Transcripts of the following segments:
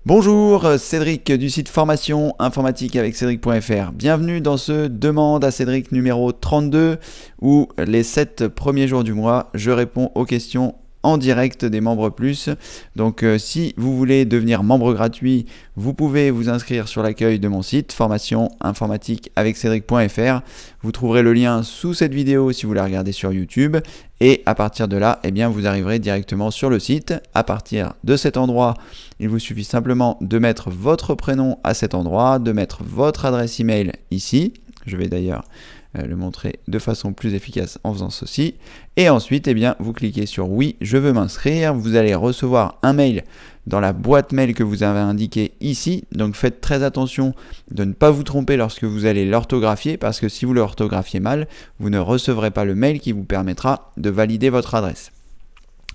Bonjour, Cédric du site formation informatique avec Cédric.fr. Bienvenue dans ce Demande à Cédric numéro 32 où les 7 premiers jours du mois, je réponds aux questions en direct des membres plus. Donc si vous voulez devenir membre gratuit, vous pouvez vous inscrire sur l'accueil de mon site formation informatique avec Cédric.fr. Vous trouverez le lien sous cette vidéo si vous la regardez sur YouTube. Et à partir de là, vous arriverez directement sur le site. À partir de cet endroit, il vous suffit simplement de mettre votre prénom à cet endroit, de mettre votre adresse email ici. Je vais d'ailleurs le montrer de façon plus efficace en faisant ceci. Et ensuite, vous cliquez sur oui, je veux m'inscrire. Vous allez recevoir un mail dans la boîte mail que vous avez indiquée ici. Donc faites très attention de ne pas vous tromper lorsque vous allez l'orthographier, parce que si vous l'orthographiez mal, vous ne recevrez pas le mail qui vous permettra de valider votre adresse.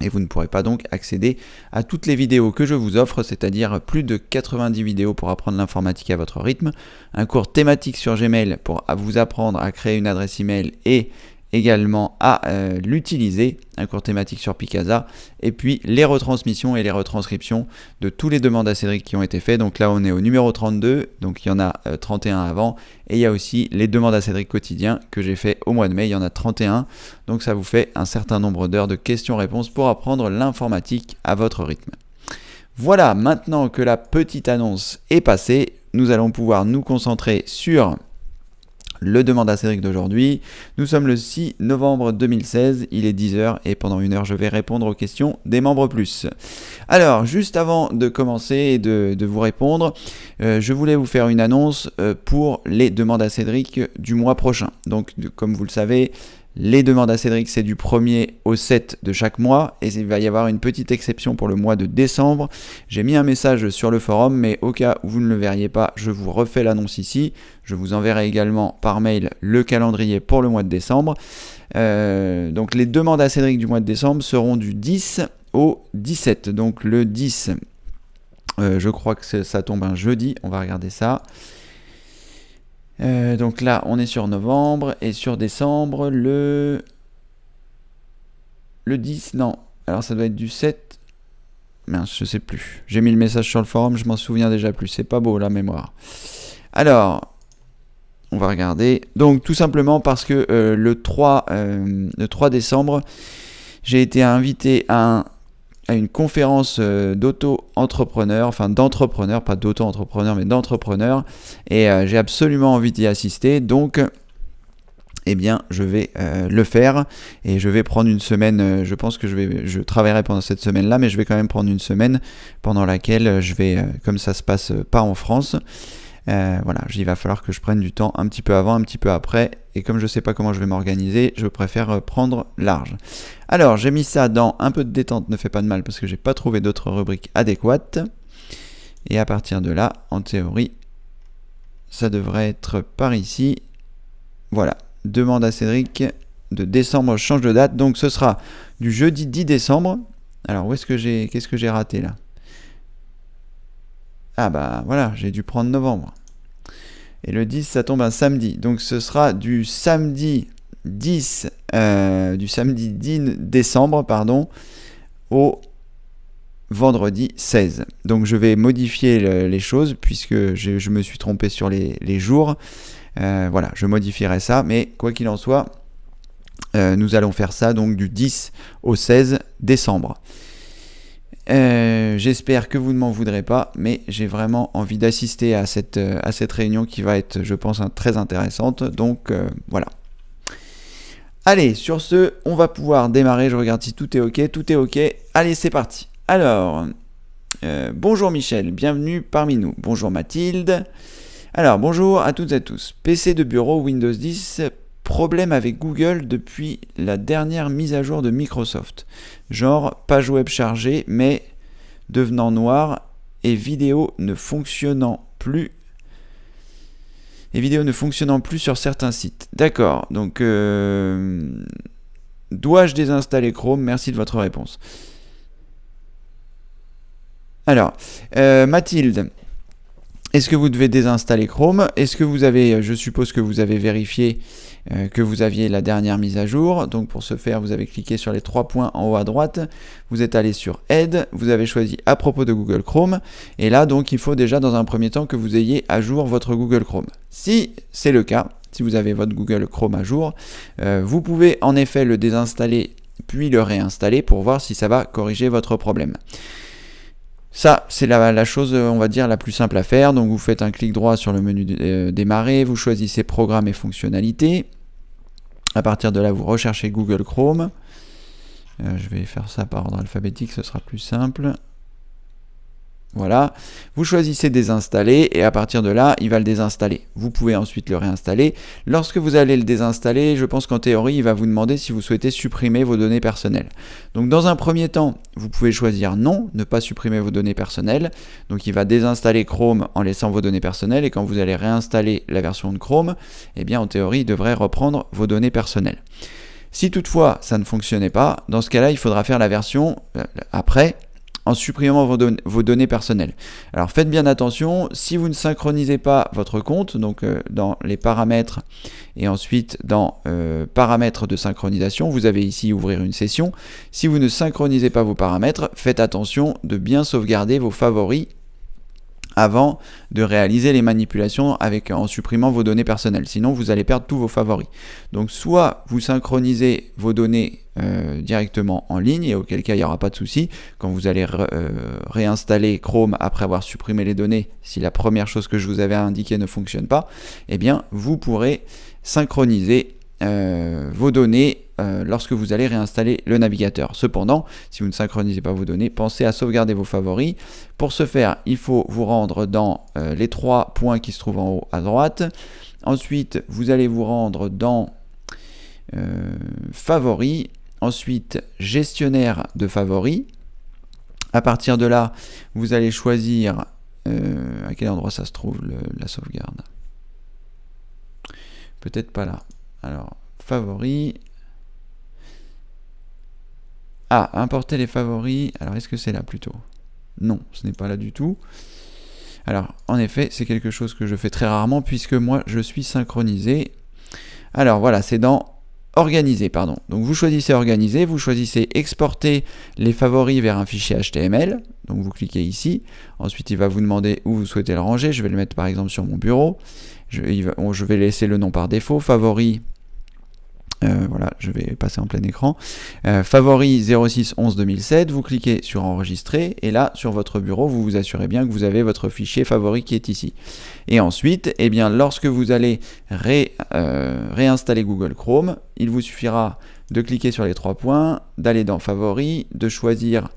Et vous ne pourrez pas donc accéder à toutes les vidéos que je vous offre, c'est-à-dire plus de 90 vidéos pour apprendre l'informatique à votre rythme, un cours thématique sur Gmail pour vous apprendre à créer une adresse email et également à l'utiliser, un cours thématique sur Picasa, et puis les retransmissions et les retranscriptions de tous les demandes à Cédric qui ont été faites. Donc là on est au numéro 32, donc il y en a 31 avant, et il y a aussi les demandes à Cédric quotidien que j'ai fait au mois de mai, il y en a 31, donc ça vous fait un certain nombre d'heures de questions-réponses pour apprendre l'informatique à votre rythme. Voilà, maintenant que la petite annonce est passée, nous allons pouvoir nous concentrer sur le demande à Cédric d'aujourd'hui. Nous sommes le 6 novembre 2016, il est 10h et pendant 1 heure je vais répondre aux questions des membres plus. Alors, juste avant de commencer et de vous répondre, je voulais vous faire une annonce pour les demandes à Cédric du mois prochain. Donc, comme vous le savez, les demandes à Cédric, c'est du 1er au 7 de chaque mois et il va y avoir une petite exception pour le mois de décembre. J'ai mis un message sur le forum, mais au cas où vous ne le verriez pas, je vous refais l'annonce ici. Je vous enverrai également par mail le calendrier pour le mois de décembre. Donc les demandes à Cédric du mois de décembre seront du 10 au 17. Donc le 10, je crois que ça tombe un jeudi, on va regarder ça. Donc là, on est sur novembre et sur décembre, le 10, non. Alors ça doit être du 7. Mince, je sais plus. J'ai mis le message sur le forum, je m'en souviens déjà plus. C'est pas beau la mémoire. Alors, on va regarder. Donc tout simplement parce que le 3 décembre, j'ai été invité à une conférence d'entrepreneurs, pas d'auto-entrepreneurs, mais d'entrepreneurs, et j'ai absolument envie d'y assister, donc je vais le faire, et je vais prendre une semaine, je pense que je travaillerai pendant cette semaine-là, mais je vais quand même prendre une semaine pendant laquelle je vais, comme ça se passe pas en France, il va falloir que je prenne du temps un petit peu avant, un petit peu après, et comme je sais pas comment je vais m'organiser, je préfère prendre large. Alors, j'ai mis ça dans un peu de détente ne fait pas de mal parce que j'ai pas trouvé d'autres rubriques adéquates. Et à partir de là, en théorie, ça devrait être par ici. Voilà, demande à Cédric de décembre, change de date. Donc ce sera du jeudi 10 décembre. Alors, qu'est-ce que j'ai raté là ? Ah bah voilà, j'ai dû prendre novembre. Et le 10, ça tombe un samedi. Donc ce sera du samedi 10 décembre, au vendredi 16. Donc je vais modifier les choses puisque je me suis trompé sur les jours. Je modifierai ça. Mais quoi qu'il en soit, nous allons faire ça donc du 10 au 16 décembre. J'espère que vous ne m'en voudrez pas, mais j'ai vraiment envie d'assister à cette réunion qui va être, je pense, très intéressante. Donc voilà. Allez, sur ce, on va pouvoir démarrer. Je regarde si tout est ok. Allez, c'est parti. Alors, bonjour Michel, bienvenue parmi nous. Bonjour Mathilde. Alors, bonjour à toutes et à tous. PC de bureau Windows 10, problème avec Google depuis la dernière mise à jour de Microsoft. Genre, page web chargée, mais devenant noire et vidéo ne fonctionnant plus. Sur certains sites. D'accord, donc dois-je désinstaller Chrome ? Merci de votre réponse. Alors, Mathilde, Est-ce que vous devez désinstaller Chrome? Est-ce que vous avez, je suppose que vous avez vérifié que vous aviez la dernière mise à jour. Donc pour ce faire, vous avez cliqué sur les 3 points en haut à droite, vous êtes allé sur Aide, vous avez choisi à propos de Google Chrome, et là donc il faut déjà dans un premier temps que vous ayez à jour votre Google Chrome. Si c'est le cas, si vous avez votre Google Chrome à jour, vous pouvez en effet le désinstaller puis le réinstaller pour voir si ça va corriger votre problème. Ça, c'est la chose, on va dire, la plus simple à faire. Donc, vous faites un clic droit sur le menu démarrer, vous choisissez Programmes et fonctionnalités. À partir de là, vous recherchez Google Chrome. Je vais faire ça par ordre alphabétique, ce sera plus simple. Voilà, vous choisissez désinstaller et à partir de là, il va le désinstaller. Vous pouvez ensuite le réinstaller. Lorsque vous allez le désinstaller, je pense qu'en théorie, il va vous demander si vous souhaitez supprimer vos données personnelles. Donc dans un premier temps, vous pouvez choisir non, ne pas supprimer vos données personnelles. Donc il va désinstaller Chrome en laissant vos données personnelles et quand vous allez réinstaller la version de Chrome, eh bien en théorie, il devrait reprendre vos données personnelles. Si toutefois ça ne fonctionnait pas, dans ce cas-là, il faudra faire la version après, en supprimant vos données personnelles. Alors faites bien attention, si vous ne synchronisez pas votre compte, donc dans les paramètres et ensuite dans paramètres de synchronisation, vous avez ici ouvrir une session. Si vous ne synchronisez pas vos paramètres, faites attention de bien sauvegarder vos favoris avant de réaliser les manipulations en supprimant vos données personnelles. Sinon, vous allez perdre tous vos favoris. Donc, soit vous synchronisez vos données directement en ligne, et auquel cas il n'y aura pas de souci. Quand vous allez réinstaller Chrome après avoir supprimé les données, si la première chose que je vous avais indiquée ne fonctionne pas, eh bien, vous pourrez synchroniser vos données lorsque vous allez réinstaller le navigateur. Cependant, si vous ne synchronisez pas vos données, pensez à sauvegarder vos favoris. Pour ce faire, il faut vous rendre dans les 3 points qui se trouvent en haut à droite. Ensuite, vous allez vous rendre dans favoris. Ensuite, gestionnaire de favoris. À partir de là, vous allez choisir à quel endroit ça se trouve la sauvegarde. Peut-être pas là. Alors, favoris. Ah, importer les favoris. Alors, est-ce que c'est là plutôt? Non, ce n'est pas là du tout. Alors, en effet, c'est quelque chose que je fais très rarement puisque moi, je suis synchronisé. Alors, voilà, c'est dans Organiser, pardon. Donc, vous choisissez Organiser, vous choisissez Exporter les favoris vers un fichier HTML. Donc, vous cliquez ici. Ensuite, il va vous demander où vous souhaitez le ranger. Je vais le mettre, par exemple, sur mon bureau. Je vais laisser le nom par défaut. Favoris. Voilà, je vais passer en plein écran. Favoris 06-11-2007, vous cliquez sur enregistrer et là sur votre bureau vous vous assurez bien que vous avez votre fichier favori qui est ici. Et ensuite, eh bien, lorsque vous allez réinstaller Google Chrome, il vous suffira de cliquer sur les 3 points, d'aller dans favoris, de choisir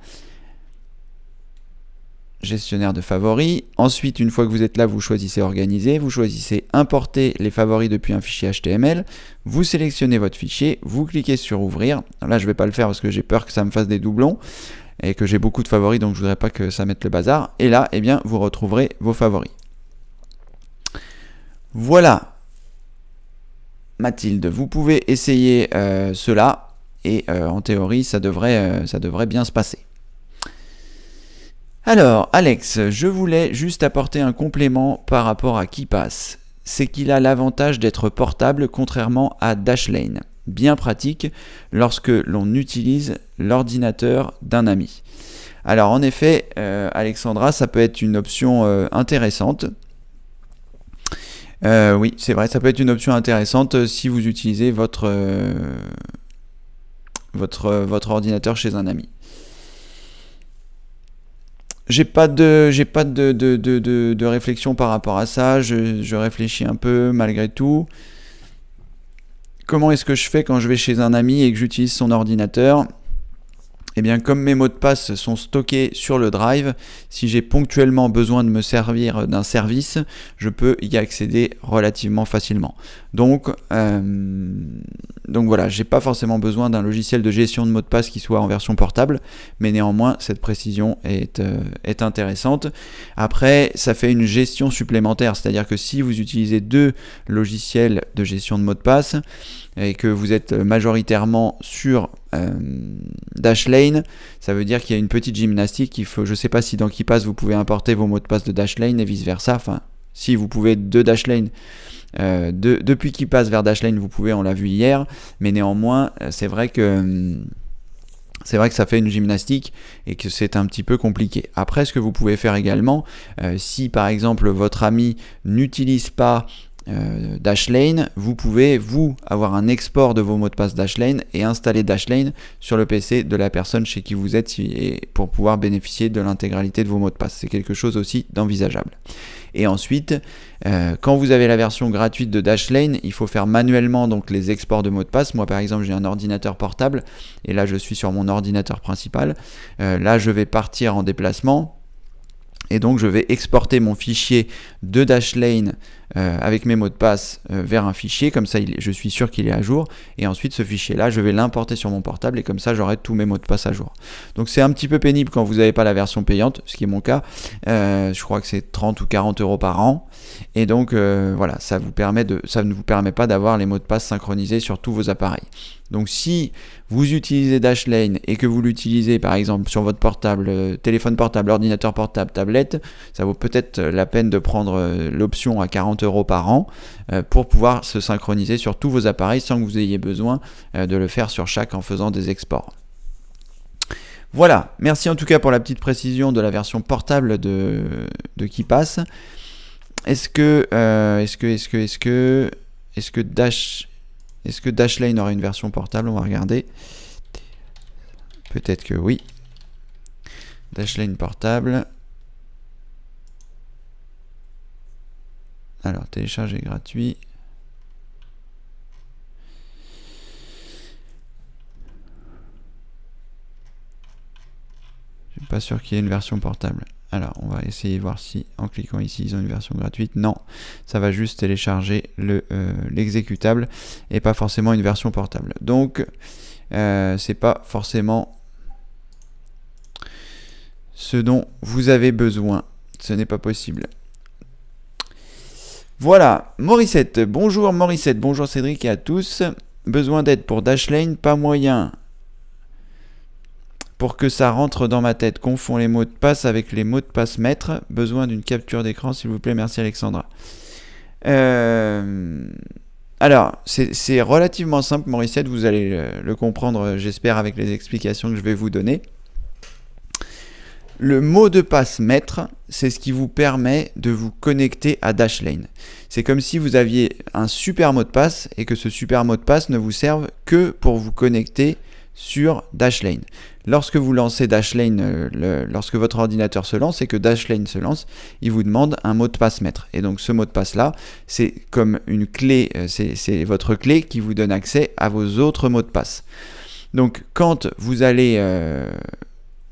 gestionnaire de favoris. Ensuite, une fois que vous êtes là, vous choisissez organiser, vous choisissez importer les favoris depuis un fichier HTML, vous sélectionnez votre fichier, vous cliquez sur ouvrir. Alors là, je ne vais pas le faire parce que j'ai peur que ça me fasse des doublons et que j'ai beaucoup de favoris, donc je ne voudrais pas que ça mette le bazar. Et là, eh bien, vous retrouverez vos favoris. Voilà, Mathilde, vous pouvez essayer cela et en théorie, ça devrait bien se passer. Alors, Alex, je voulais juste apporter un complément par rapport à KeePass. C'est qu'il a l'avantage d'être portable contrairement à Dashlane. Bien pratique lorsque l'on utilise l'ordinateur d'un ami. Alors, en effet, Alexandra, ça peut être une option intéressante. Oui, c'est vrai, ça peut être une option intéressante si vous utilisez votre ordinateur chez un ami. J'ai pas de réflexion par rapport à ça, je réfléchis un peu malgré tout. Comment est-ce que je fais quand je vais chez un ami et que j'utilise son ordinateur ? Eh bien, comme mes mots de passe sont stockés sur le drive, si j'ai ponctuellement besoin de me servir d'un service, je peux y accéder relativement facilement. Donc voilà, j'ai pas forcément besoin d'un logiciel de gestion de mots de passe qui soit en version portable, mais néanmoins, cette précision est intéressante. Après, ça fait une gestion supplémentaire, c'est-à-dire que si vous utilisez 2 logiciels de gestion de mots de passe et que vous êtes majoritairement sur Dashlane, ça veut dire qu'il y a une petite gymnastique. Je ne sais pas si dans KeePass vous pouvez importer vos mots de passe de Dashlane et vice versa. Enfin, si vous pouvez de Dashlane, depuis KeePass vers Dashlane, vous pouvez, on l'a vu hier, mais néanmoins, c'est vrai que ça fait une gymnastique et que c'est un petit peu compliqué. Après, ce que vous pouvez faire également, si par exemple votre ami n'utilise pas Dashlane, vous pouvez avoir un export de vos mots de passe Dashlane et installer Dashlane sur le PC de la personne chez qui vous êtes pour pouvoir bénéficier de l'intégralité de vos mots de passe. C'est quelque chose aussi d'envisageable. Et ensuite, quand vous avez la version gratuite de Dashlane, il faut faire manuellement donc les exports de mots de passe. Moi par exemple, j'ai un ordinateur portable et là je suis sur mon ordinateur principal. Là je vais partir en déplacement. Et donc je vais exporter mon fichier de Dashlane avec mes mots de passe vers un fichier, comme ça je suis sûr qu'il est à jour, et ensuite ce fichier là je vais l'importer sur mon portable et comme ça j'aurai tous mes mots de passe à jour. Donc c'est un petit peu pénible quand vous n'avez pas la version payante, ce qui est mon cas. Je crois que c'est 30 ou 40 € par an, et donc voilà, ça ne vous permet pas d'avoir les mots de passe synchronisés sur tous vos appareils. Donc si vous utilisez Dashlane et que vous l'utilisez par exemple sur votre portable, téléphone portable, ordinateur portable, tablette, ça vaut peut-être la peine de prendre l'option à 40 € par an pour pouvoir se synchroniser sur tous vos appareils sans que vous ayez besoin de le faire sur chaque en faisant des exports. Voilà, merci en tout cas pour la petite précision de la version portable de KeePass. Est-ce que Dashlane aura une version portable? On va regarder. Peut-être que oui. Dashlane portable. Alors, télécharger gratuit. Je suis pas sûr qu'il y ait une version portable. Alors, on va essayer de voir si, en cliquant ici, ils ont une version gratuite. Non, ça va juste télécharger l'exécutable et pas forcément une version portable. Donc, c'est pas forcément ce dont vous avez besoin. Ce n'est pas possible. Voilà, Morissette. Bonjour Morissette, bonjour Cédric et à tous. Besoin d'aide pour Dashlane, pas moyen. Pour que ça rentre dans ma tête, confond les mots de passe avec les mots de passe maître. Besoin d'une capture d'écran, s'il vous plaît. Merci Alexandra. Alors, c'est relativement simple, Morissette. Vous allez le comprendre, j'espère, avec les explications que je vais vous donner. Le mot de passe maître, c'est ce qui vous permet de vous connecter à Dashlane. C'est comme si vous aviez un super mot de passe et que ce super mot de passe ne vous serve que pour vous connecter sur Dashlane. Lorsque vous lancez Dashlane, lorsque votre ordinateur se lance et que Dashlane se lance, il vous demande un mot de passe maître. Et donc ce mot de passe là, c'est comme une clé, c'est votre clé qui vous donne accès à vos autres mots de passe. Donc quand vous allez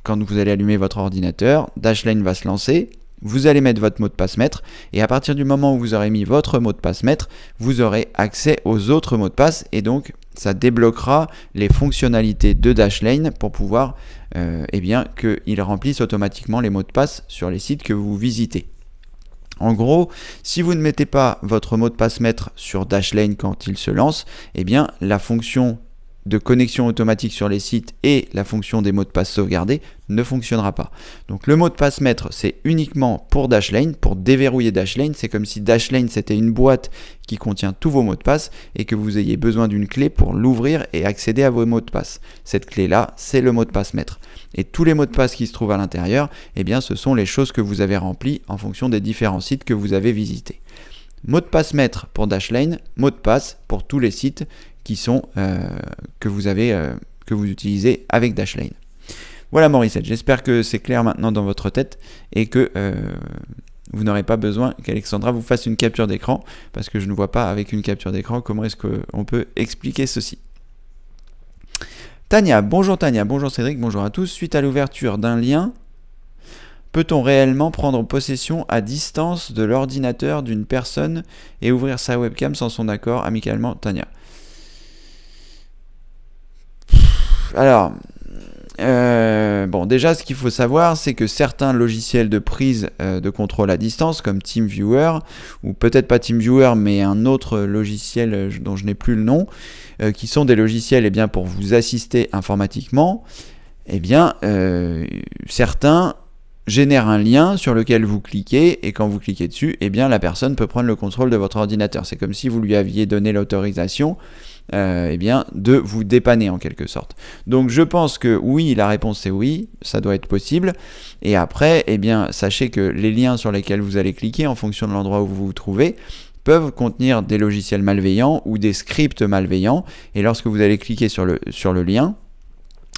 allumer votre ordinateur, Dashlane va se lancer. Vous allez mettre votre mot de passe maître et à partir du moment où vous aurez mis votre mot de passe maître, vous aurez accès aux autres mots de passe et donc ça débloquera les fonctionnalités de Dashlane pour pouvoir qu'il remplisse automatiquement les mots de passe sur les sites que vous visitez. En gros, si vous ne mettez pas votre mot de passe maître sur Dashlane quand il se lance, la fonction de connexion automatique sur les sites et la fonction des mots de passe sauvegardés ne fonctionnera pas. Donc le mot de passe maître, c'est uniquement pour Dashlane, pour déverrouiller Dashlane. C'est comme si Dashlane c'était une boîte qui contient tous vos mots de passe et que vous ayez besoin d'une clé pour l'ouvrir et accéder à vos mots de passe. Cette clé-là, c'est le mot de passe maître. Et tous les mots de passe qui se trouvent à l'intérieur, ce sont les choses que vous avez remplies en fonction des différents sites que vous avez visités. Mot de passe maître pour Dashlane, mot de passe pour tous les sites qui sont que vous utilisez avec Dashlane. Voilà Morissette, j'espère que c'est clair maintenant dans votre tête et que vous n'aurez pas besoin qu'Alexandra vous fasse une capture d'écran parce que je ne vois pas avec une capture d'écran comment est-ce qu'on peut expliquer ceci. Tania, bonjour Cédric, bonjour à tous. Suite à l'ouverture d'un lien, peut-on réellement prendre possession à distance de l'ordinateur d'une personne et ouvrir sa webcam sans son accord? Amicalement, Tania. Alors, Bon, déjà, ce qu'il faut savoir, c'est que certains logiciels de prise de contrôle à distance, comme TeamViewer, ou peut-être pas TeamViewer, mais un autre logiciel dont je n'ai plus le nom, qui sont des logiciels pour vous assister informatiquement, certains génère un lien sur lequel vous cliquez, et quand vous cliquez dessus, la personne peut prendre le contrôle de votre ordinateur. C'est comme si vous lui aviez donné l'autorisation de vous dépanner en quelque sorte. Donc je pense que oui, la réponse c'est oui, ça doit être possible. Et après, sachez que les liens sur lesquels vous allez cliquer en fonction de l'endroit où vous vous trouvez peuvent contenir des logiciels malveillants ou des scripts malveillants. Et lorsque vous allez cliquer sur le lien,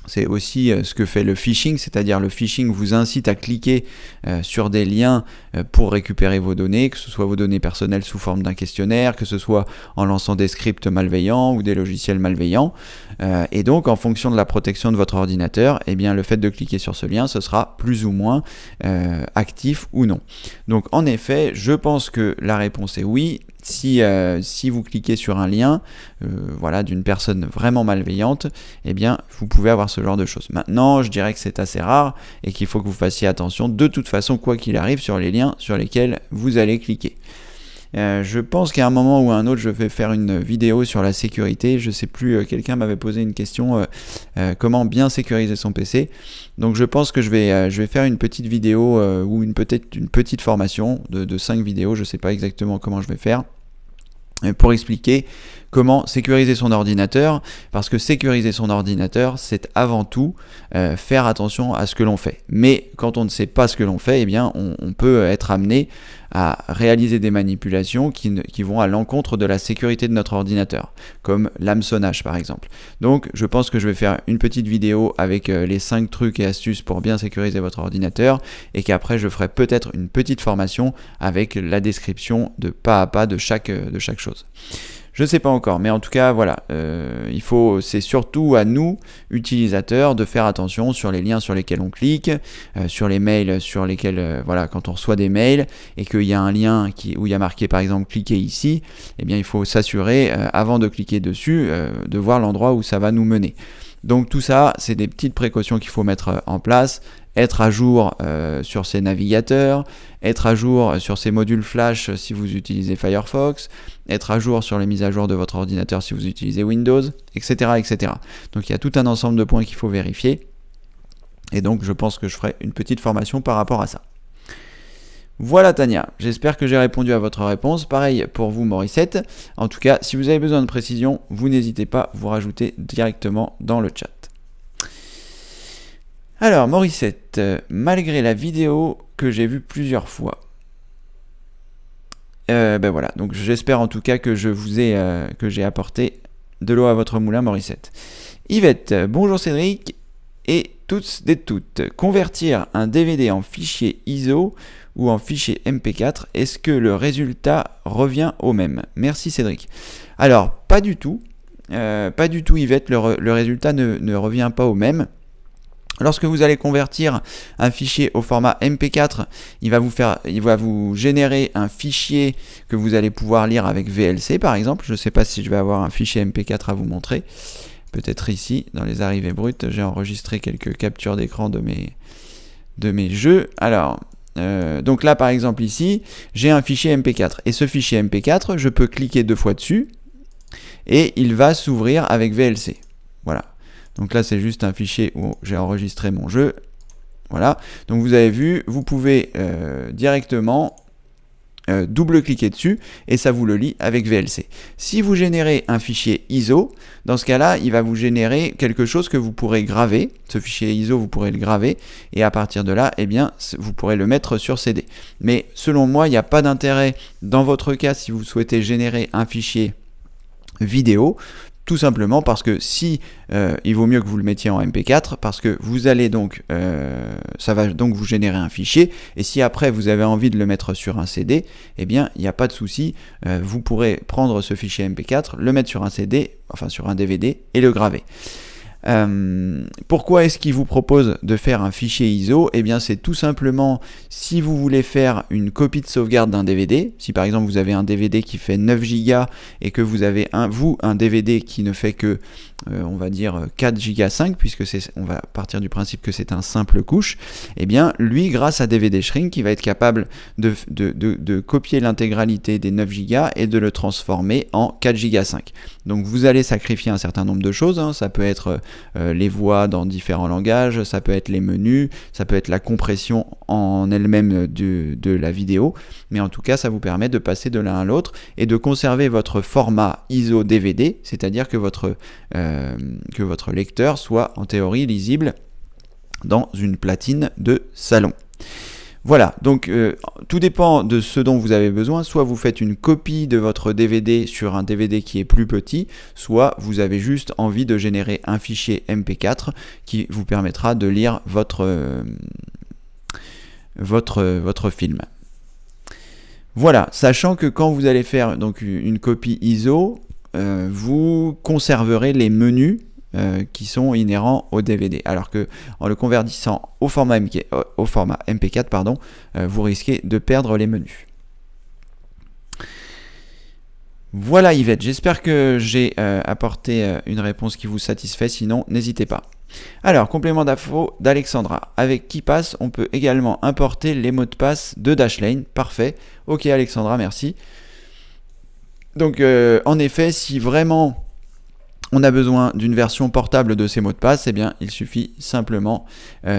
c'est aussi ce que fait le phishing, c'est-à-dire le phishing vous incite à cliquer sur des liens pour récupérer vos données, que ce soit vos données personnelles sous forme d'un questionnaire, que ce soit en lançant des scripts malveillants ou des logiciels malveillants. Et donc, en fonction de la protection de votre ordinateur, le fait de cliquer sur ce lien, ce sera plus ou moins actif ou non. Donc, en effet, je pense que la réponse est oui. Si vous cliquez sur un lien d'une personne vraiment malveillante, vous pouvez avoir ce genre de choses. Maintenant, je dirais que c'est assez rare et qu'il faut que vous fassiez attention de toute façon, quoi qu'il arrive, sur les liens sur lesquels vous allez cliquer. Je pense qu'à un moment ou à un autre, je vais faire une vidéo sur la sécurité. Je sais plus, quelqu'un m'avait posé une question, comment bien sécuriser son PC. Donc je pense que je vais faire une petite vidéo ou peut-être une petite formation de 5 vidéos. Je sais pas exactement comment je vais faire, pour expliquer comment sécuriser son ordinateur, parce que sécuriser son ordinateur, c'est avant tout faire attention à ce que l'on fait. Mais quand on ne sait pas ce que l'on fait, on peut être amené à réaliser des manipulations qui vont à l'encontre de la sécurité de notre ordinateur, comme l'hameçonnage par exemple. Donc je pense que je vais faire une petite vidéo avec les 5 trucs et astuces pour bien sécuriser votre ordinateur, et qu'après je ferai peut-être une petite formation avec la description de pas à pas de chaque chose. Je ne sais pas encore, mais en tout cas, voilà, c'est surtout à nous, utilisateurs, de faire attention sur les liens sur lesquels on clique, sur les mails sur lesquels, quand on reçoit des mails et qu'il y a un lien où il y a marqué par exemple cliquez ici, il faut s'assurer, avant de cliquer dessus, de voir l'endroit où ça va nous mener. Donc tout ça, c'est des petites précautions qu'il faut mettre en place. Être à jour sur ces navigateurs, être à jour sur ces modules flash si vous utilisez Firefox, être à jour sur les mises à jour de votre ordinateur si vous utilisez Windows, etc., etc. Donc il y a tout un ensemble de points qu'il faut vérifier, et donc je pense que je ferai une petite formation par rapport à ça. Voilà Tania, j'espère que j'ai répondu à votre réponse. Pareil pour vous Morissette. En tout cas, si vous avez besoin de précision, vous n'hésitez pas, vous rajoutez directement dans le chat. Alors Morissette, malgré la vidéo que j'ai vue plusieurs fois, voilà, donc j'espère en tout cas que j'ai apporté de l'eau à votre moulin Morissette. Yvette, bonjour Cédric et toutes. Convertir un DVD en fichier ISO ou en fichier MP4, est-ce que le résultat revient au même? Merci Cédric. Alors, pas du tout Yvette, le résultat ne revient pas au même. Lorsque vous allez convertir un fichier au format MP4, il va vous générer un fichier que vous allez pouvoir lire avec VLC par exemple. Je ne sais pas si je vais avoir un fichier MP4 à vous montrer. Peut-être ici, dans les arrivées brutes, j'ai enregistré quelques captures d'écran de mes jeux. Alors, donc là par exemple ici, j'ai un fichier MP4. Et ce fichier MP4, je peux cliquer 2 fois dessus et il va s'ouvrir avec VLC. Voilà. Donc là, c'est juste un fichier où j'ai enregistré mon jeu. Voilà. Donc vous avez vu, vous pouvez directement double-cliquer dessus et ça vous le lit avec VLC. Si vous générez un fichier ISO, dans ce cas-là, il va vous générer quelque chose que vous pourrez graver. Ce fichier ISO, vous pourrez le graver et à partir de là, vous pourrez le mettre sur CD. Mais selon moi, il n'y a pas d'intérêt dans votre cas si vous souhaitez générer un fichier vidéo. Tout simplement parce que il vaut mieux que vous le mettiez en MP4, parce que vous allez donc, ça va donc vous générer un fichier, et si après vous avez envie de le mettre sur un CD, il n'y a pas de souci, vous pourrez prendre ce fichier MP4, le mettre sur un CD, enfin sur un DVD, et le graver. Pourquoi est-ce qu'il vous propose de faire un fichier ISO ? Eh bien, c'est tout simplement si vous voulez faire une copie de sauvegarde d'un DVD. Si par exemple vous avez un DVD qui fait 9 Go et que vous avez un DVD qui ne fait que on va dire 4 Go 5, puisque on va partir du principe que c'est un simple couche, eh bien lui, grâce à DVD Shrink, il va être capable de copier l'intégralité des 9 Go et de le transformer en 4 Go 5. Donc vous allez sacrifier un certain nombre de choses, hein. Ça peut être les voix dans différents langages, ça peut être les menus, ça peut être la compression en elle-même de la vidéo, mais en tout cas ça vous permet de passer de l'un à l'autre et de conserver votre format ISO DVD, c'est-à-dire que votre lecteur soit en théorie lisible dans une platine de salon. Voilà, donc tout dépend de ce dont vous avez besoin. Soit vous faites une copie de votre DVD sur un DVD qui est plus petit, soit vous avez juste envie de générer un fichier MP4 qui vous permettra de lire votre film. Voilà, sachant que quand vous allez faire donc une copie ISO, vous conserverez les menus qui sont inhérents au DVD, alors que en le convertissant au format MP4, vous risquez de perdre les menus. Voilà Yvette, j'espère que j'ai apporté une réponse qui vous satisfait, sinon n'hésitez pas. Alors, complément d'info d'Alexandra. Avec KeePass, on peut également importer les mots de passe de Dashlane. Parfait. Ok Alexandra, merci. Donc en effet, si vraiment on a besoin d'une version portable de ces mots de passe, eh bien il suffit simplement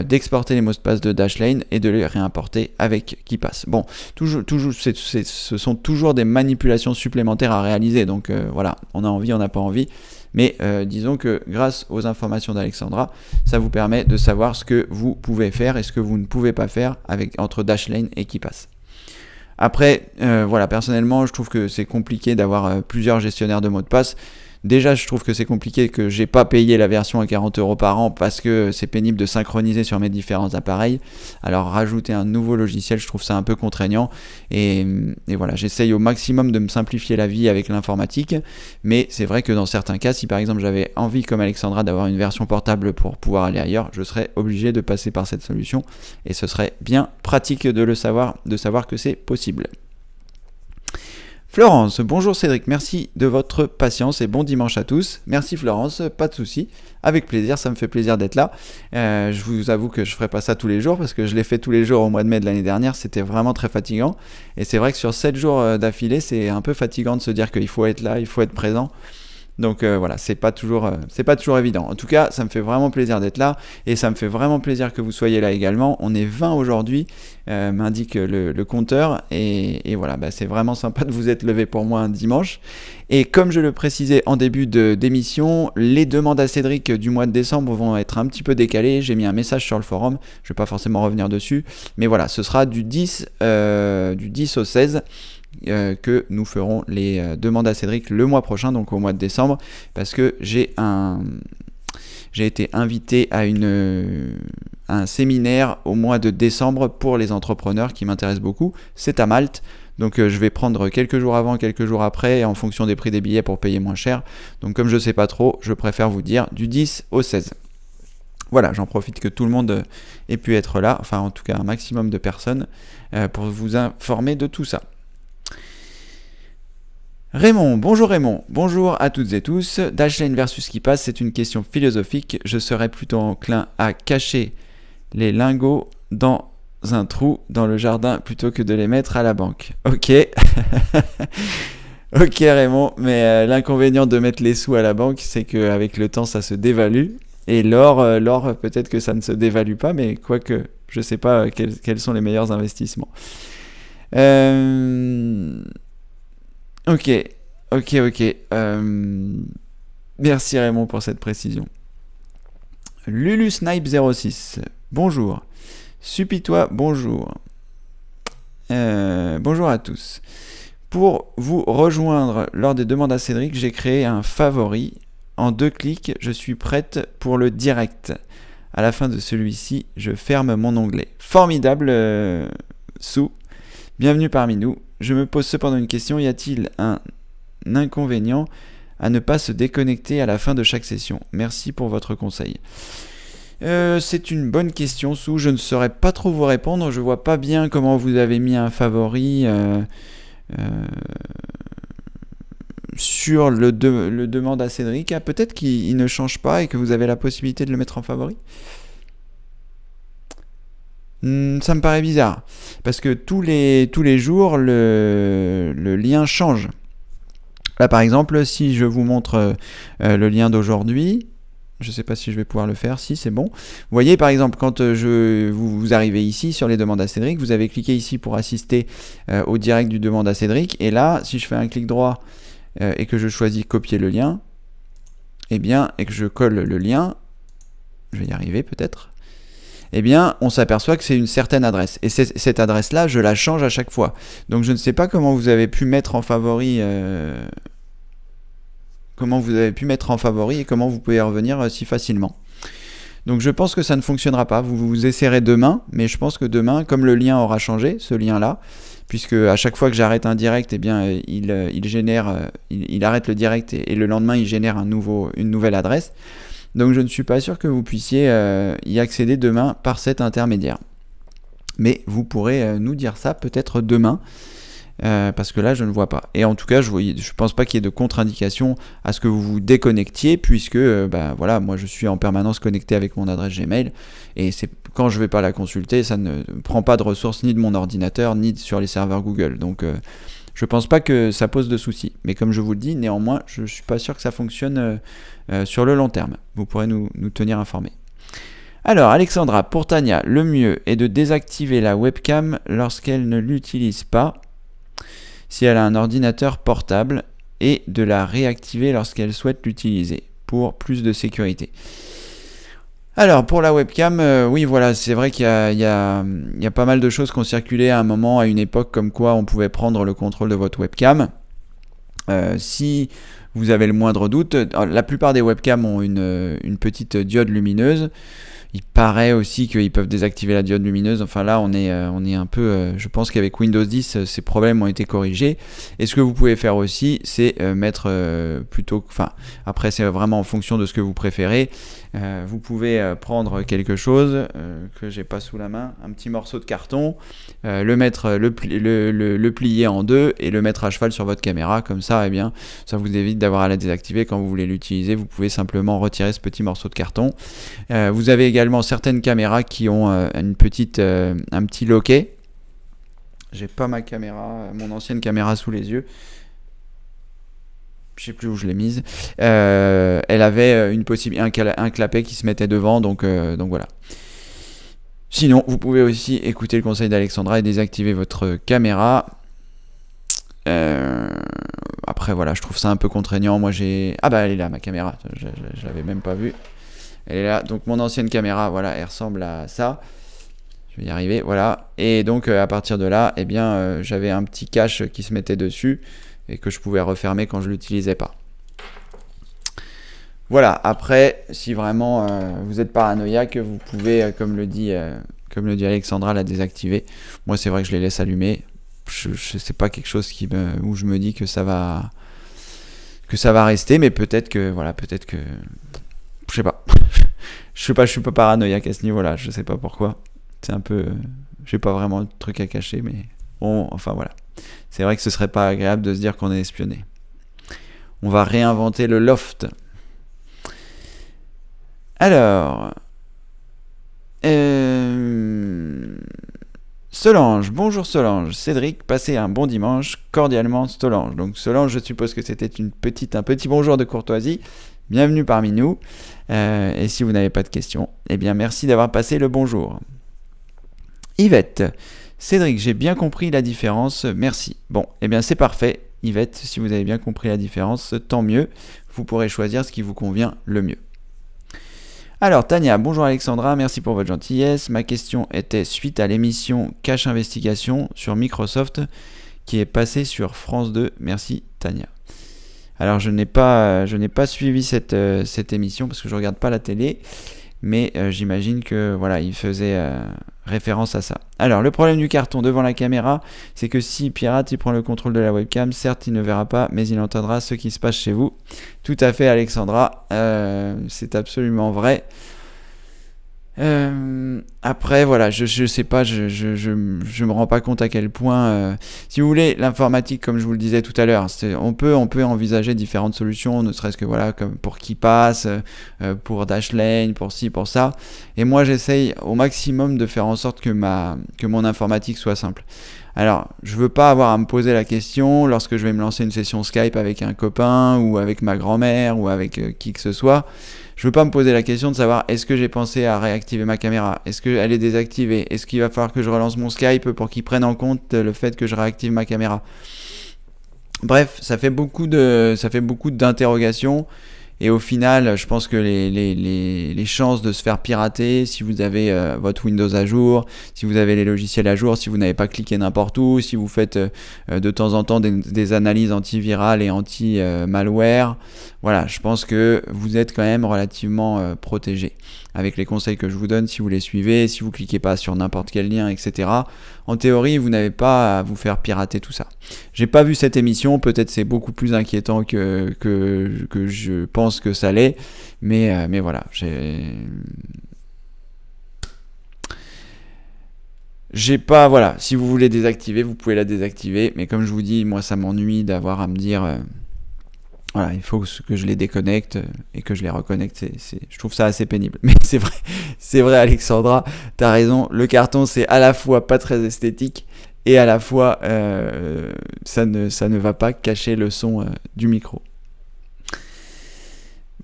d'exporter les mots de passe de Dashlane et de les réimporter avec KeePass. Bon, toujours, ce sont toujours des manipulations supplémentaires à réaliser, donc voilà, on a envie, on n'a pas envie, mais disons que grâce aux informations d'Alexandra, ça vous permet de savoir ce que vous pouvez faire et ce que vous ne pouvez pas faire entre Dashlane et KeePass. Après, voilà, personnellement, je trouve que c'est compliqué d'avoir plusieurs gestionnaires de mots de passe. Déjà, je trouve que c'est compliqué que j'ai pas payé la version à 40 € par an parce que c'est pénible de synchroniser sur mes différents appareils. Alors, rajouter un nouveau logiciel, je trouve ça un peu contraignant. Et voilà, j'essaye au maximum de me simplifier la vie avec l'informatique. Mais c'est vrai que dans certains cas, si par exemple j'avais envie, comme Alexandra, d'avoir une version portable pour pouvoir aller ailleurs, je serais obligé de passer par cette solution. Et ce serait bien pratique de savoir que c'est possible. Florence, bonjour Cédric, merci de votre patience et bon dimanche à tous. Merci Florence, pas de souci, avec plaisir, ça me fait plaisir d'être là. Je vous avoue que je ferai pas ça tous les jours parce que je l'ai fait tous les jours au mois de mai de l'année dernière, c'était vraiment très fatigant. Et c'est vrai que sur 7 jours d'affilée, c'est un peu fatigant de se dire qu'il faut être là, il faut être présent. Donc voilà, c'est pas toujours évident. En tout cas, ça me fait vraiment plaisir d'être là et ça me fait vraiment plaisir que vous soyez là également. On est 20 aujourd'hui, m'indique le compteur et voilà, c'est vraiment sympa de vous être levé pour moi un dimanche. Et comme je le précisais en début d'émission, les demandes à Cédric du mois de décembre vont être un petit peu décalées. J'ai mis un message sur le forum, je vais pas forcément revenir dessus, mais voilà, ce sera du 10 au 16. Que nous ferons les demandes à Cédric le mois prochain, donc au mois de décembre, parce que j'ai été invité à un séminaire au mois de décembre pour les entrepreneurs qui m'intéresse beaucoup. C'est à Malte, donc je vais prendre quelques jours avant, quelques jours après, en fonction des prix des billets pour payer moins cher. Donc comme je ne sais pas trop, je préfère vous dire du 10 au 16. Voilà, j'en profite que tout le monde ait pu être là, enfin en tout cas un maximum de personnes, pour vous informer de tout ça. Raymond, bonjour à toutes et tous. Dashlane versus KeePass, c'est une question philosophique. Je serais plutôt enclin à cacher les lingots dans un trou dans le jardin plutôt que de les mettre à la banque. Ok. Ok Raymond, mais l'inconvénient de mettre les sous à la banque, c'est qu'avec le temps, ça se dévalue. Et l'or, peut-être que ça ne se dévalue pas, mais quoique, je ne sais pas quels sont les meilleurs investissements. Ok. Merci Raymond pour cette précision. Lulu Snipe 06, bonjour. Supitois, bonjour. Bonjour à tous. Pour vous rejoindre lors des demandes à Cédric, j'ai créé un favori. En 2 clics, je suis prête pour le direct. À la fin de celui-ci, je ferme mon onglet. Formidable, Sou. Bienvenue parmi nous. Je me pose cependant une question, y a-t-il un inconvénient à ne pas se déconnecter à la fin de chaque session? Merci pour votre conseil. C'est une bonne question, Sou. Je ne saurais pas trop vous répondre. Je vois pas bien comment vous avez mis un favori sur le demande à Cédric. Ah, peut-être qu'il ne change pas et que vous avez la possibilité de le mettre en favori. Ça me paraît bizarre, parce que tous les jours, le lien change. Là, par exemple, si je vous montre le lien d'aujourd'hui, je ne sais pas si je vais pouvoir le faire, si c'est bon. Vous voyez, par exemple, quand vous arrivez ici sur les demandes à Cédric, vous avez cliqué ici pour assister au direct du demande à Cédric, et là, si je fais un clic droit et que je choisis copier le lien, et que je colle le lien, je vais y arriver peut-être, on s'aperçoit que c'est une certaine adresse. Et cette adresse-là, je la change à chaque fois. Donc je ne sais pas comment vous avez pu mettre en favori et comment vous pouvez y revenir si facilement. Donc je pense que ça ne fonctionnera pas. Vous essayerez demain, mais je pense que demain, comme le lien aura changé, ce lien-là, puisque à chaque fois que j'arrête un direct, il arrête le direct et le lendemain, il génère une nouvelle adresse. Donc je ne suis pas sûr que vous puissiez y accéder demain par cet intermédiaire. Mais vous pourrez nous dire ça peut-être demain, parce que là je ne vois pas. Et en tout cas, je ne pense pas qu'il y ait de contre-indication à ce que vous vous déconnectiez, puisque voilà, moi je suis en permanence connecté avec mon adresse Gmail, et quand je ne vais pas la consulter, ça ne prend pas de ressources ni de mon ordinateur, ni sur les serveurs Google. Donc je pense pas que ça pose de soucis. Mais comme je vous le dis, néanmoins, je ne suis pas sûr que ça fonctionne sur le long terme. Vous pourrez nous tenir informés. Alors, Alexandra, pour Tania, le mieux est de désactiver la webcam lorsqu'elle ne l'utilise pas, si elle a un ordinateur portable, et de la réactiver lorsqu'elle souhaite l'utiliser, pour plus de sécurité. Alors, pour la webcam, oui, voilà, c'est vrai qu'il y a pas mal de choses qui ont circulé à un moment, à une époque, comme quoi on pouvait prendre le contrôle de votre webcam. Si vous avez le moindre doute, la plupart des webcams ont une petite diode lumineuse. Il paraît aussi qu'ils peuvent désactiver la diode lumineuse. Enfin là, on est un peu... je pense qu'avec Windows 10, ces problèmes ont été corrigés. Et ce que vous pouvez faire aussi, c'est mettre plutôt... Enfin, après, c'est vraiment en fonction de ce que vous préférez. Vous pouvez prendre quelque chose que j'ai pas sous la main, un petit morceau de carton, le plier en deux et le mettre à cheval sur votre caméra. Comme ça, ça vous évite d'avoir à la désactiver quand vous voulez l'utiliser. Vous pouvez simplement retirer ce petit morceau de carton. Vous avez également certaines caméras qui ont un petit loquet. J'ai pas mon ancienne caméra sous les yeux. Je sais plus où je l'ai mise. Elle avait un clapet qui se mettait devant, donc voilà. Sinon, vous pouvez aussi écouter le conseil d'Alexandra et désactiver votre caméra. Après, voilà, je trouve ça un peu contraignant. Moi, elle est là, ma caméra. Je l'avais même pas vue. Elle est là. Donc, mon ancienne caméra, voilà, elle ressemble à ça. Je vais y arriver, voilà. Et donc, à partir de là, j'avais un petit cache qui se mettait dessus et que je pouvais refermer quand je l'utilisais pas. Voilà, après, si vraiment vous êtes paranoïaque, vous pouvez, comme le dit Alexandra, la désactiver. Moi, c'est vrai que je les laisse allumer. C'est pas quelque chose où je me dis que ça va rester, mais peut-être que je sais pas. Je suis pas paranoïaque à ce niveau-là, je sais pas pourquoi. C'est un peu, j'ai pas vraiment de truc à cacher, mais bon, enfin voilà. C'est vrai que ce serait pas agréable de se dire qu'on est espionné. On va réinventer le loft. Alors, Solange, bonjour Solange. Cédric, passez un bon dimanche, cordialement Solange. Donc Solange, je suppose que c'était un petit bonjour de courtoisie. Bienvenue parmi nous. Et si vous n'avez pas de questions, merci d'avoir passé le bonjour. Yvette, Cédric, j'ai bien compris la différence, merci. Bon, c'est parfait. Yvette, si vous avez bien compris la différence, tant mieux. Vous pourrez choisir ce qui vous convient le mieux. Alors Tania, bonjour Alexandra, merci pour votre gentillesse. Ma question était suite à l'émission Cache Investigation sur Microsoft qui est passée sur France 2. Merci Tania. Alors je n'ai pas suivi cette émission parce que je ne regarde pas la télé. mais j'imagine que voilà, il faisait référence à ça. Alors, le problème du carton devant la caméra, c'est que si pirate, il prend le contrôle de la webcam, certes, il ne verra pas, mais il entendra ce qui se passe chez vous. Tout à fait, Alexandra, c'est absolument vrai. Après, voilà, je sais pas, je me rends pas compte à quel point, si vous voulez, l'informatique, comme je vous le disais tout à l'heure, on peut envisager différentes solutions, ne serait-ce que voilà, comme pour KeePass, pour Dashlane, pour ci, pour ça. Et moi, j'essaye au maximum de faire en sorte que mon informatique soit simple. Alors, je veux pas avoir à me poser la question lorsque je vais me lancer une session Skype avec un copain ou avec ma grand-mère ou avec qui que ce soit. Je veux pas me poser la question de savoir est-ce que j'ai pensé à réactiver ma caméra, est-ce qu'elle est désactivée, est-ce qu'il va falloir que je relance mon Skype pour qu'il prenne en compte le fait que je réactive ma caméra. Bref, ça fait beaucoup d'interrogations. Et au final, je pense que les chances de se faire pirater, si vous avez votre Windows à jour, si vous avez les logiciels à jour, si vous n'avez pas cliqué n'importe où, si vous faites de temps en temps des analyses antivirales et anti-malware, voilà, je pense que vous êtes quand même relativement protégé. Avec les conseils que je vous donne, si vous les suivez, si vous cliquez pas sur n'importe quel lien, etc. En théorie, vous n'avez pas à vous faire pirater tout ça. J'ai pas vu cette émission, peut-être c'est beaucoup plus inquiétant que je pense que ça l'est, mais voilà, j'ai pas, voilà, si vous voulez désactiver, vous pouvez la désactiver, mais comme je vous dis, moi ça m'ennuie d'avoir à me dire, voilà, il faut que je les déconnecte et que je les reconnecte, je trouve ça assez pénible. Mais c'est vrai Alexandra, t'as raison, le carton c'est à la fois pas très esthétique, et à la fois ça ne va pas cacher le son du micro.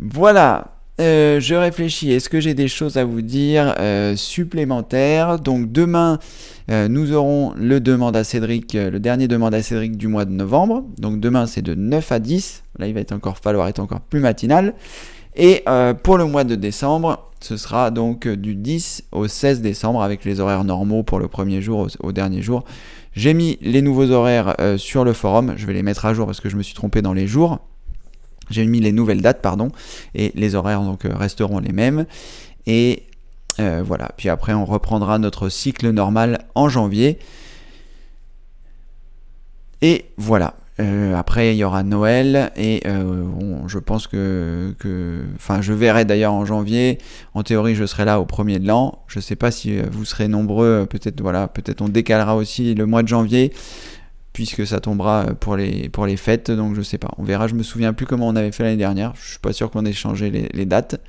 Voilà, je réfléchis, est-ce que j'ai des choses à vous dire supplémentaires? Donc demain, nous aurons le demande à Cédric, le dernier demande à Cédric du mois de novembre. Donc demain c'est de 9 à 10, là il va falloir être encore plus matinal. Et pour le mois de décembre, ce sera donc du 10 au 16 décembre avec les horaires normaux pour le premier jour au dernier jour. J'ai mis les nouveaux horaires sur le forum, je vais les mettre à jour parce que je me suis trompé dans les jours. J'ai mis les nouvelles dates, et les horaires donc resteront les mêmes. Et voilà, puis après on reprendra notre cycle normal en janvier. Et voilà. Après il y aura Noël et je pense que je verrai d'ailleurs en janvier. En théorie je serai là au premier de l'an. Je sais pas si vous serez nombreux, peut-être on décalera aussi le mois de janvier puisque ça tombera pour les fêtes, donc je sais pas, on verra. Je me souviens plus comment on avait fait l'année dernière, je suis pas sûr qu'on ait changé les dates,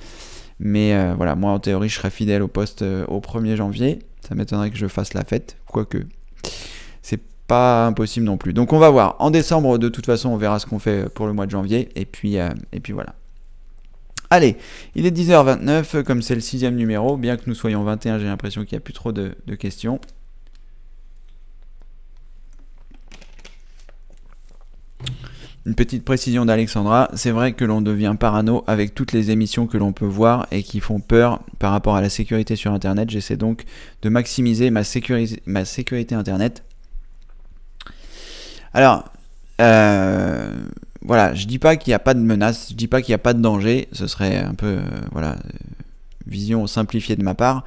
mais voilà, moi en théorie je serai fidèle au poste au 1er janvier, ça m'étonnerait que je fasse la fête, quoique c'est pas impossible non plus. Donc on va voir, en décembre de toute façon on verra ce qu'on fait pour le mois de janvier, et puis voilà. Allez, il est 10h29, comme c'est le 6e numéro, bien que nous soyons 21, j'ai l'impression qu'il n'y a plus trop de questions. Une petite précision d'Alexandra, c'est vrai que l'on devient parano avec toutes les émissions que l'on peut voir et qui font peur par rapport à la sécurité sur Internet. J'essaie donc de maximiser ma sécurité Internet. Alors, voilà, je dis pas qu'il n'y a pas de menace, je dis pas qu'il n'y a pas de danger, ce serait un peu, vision simplifiée de ma part.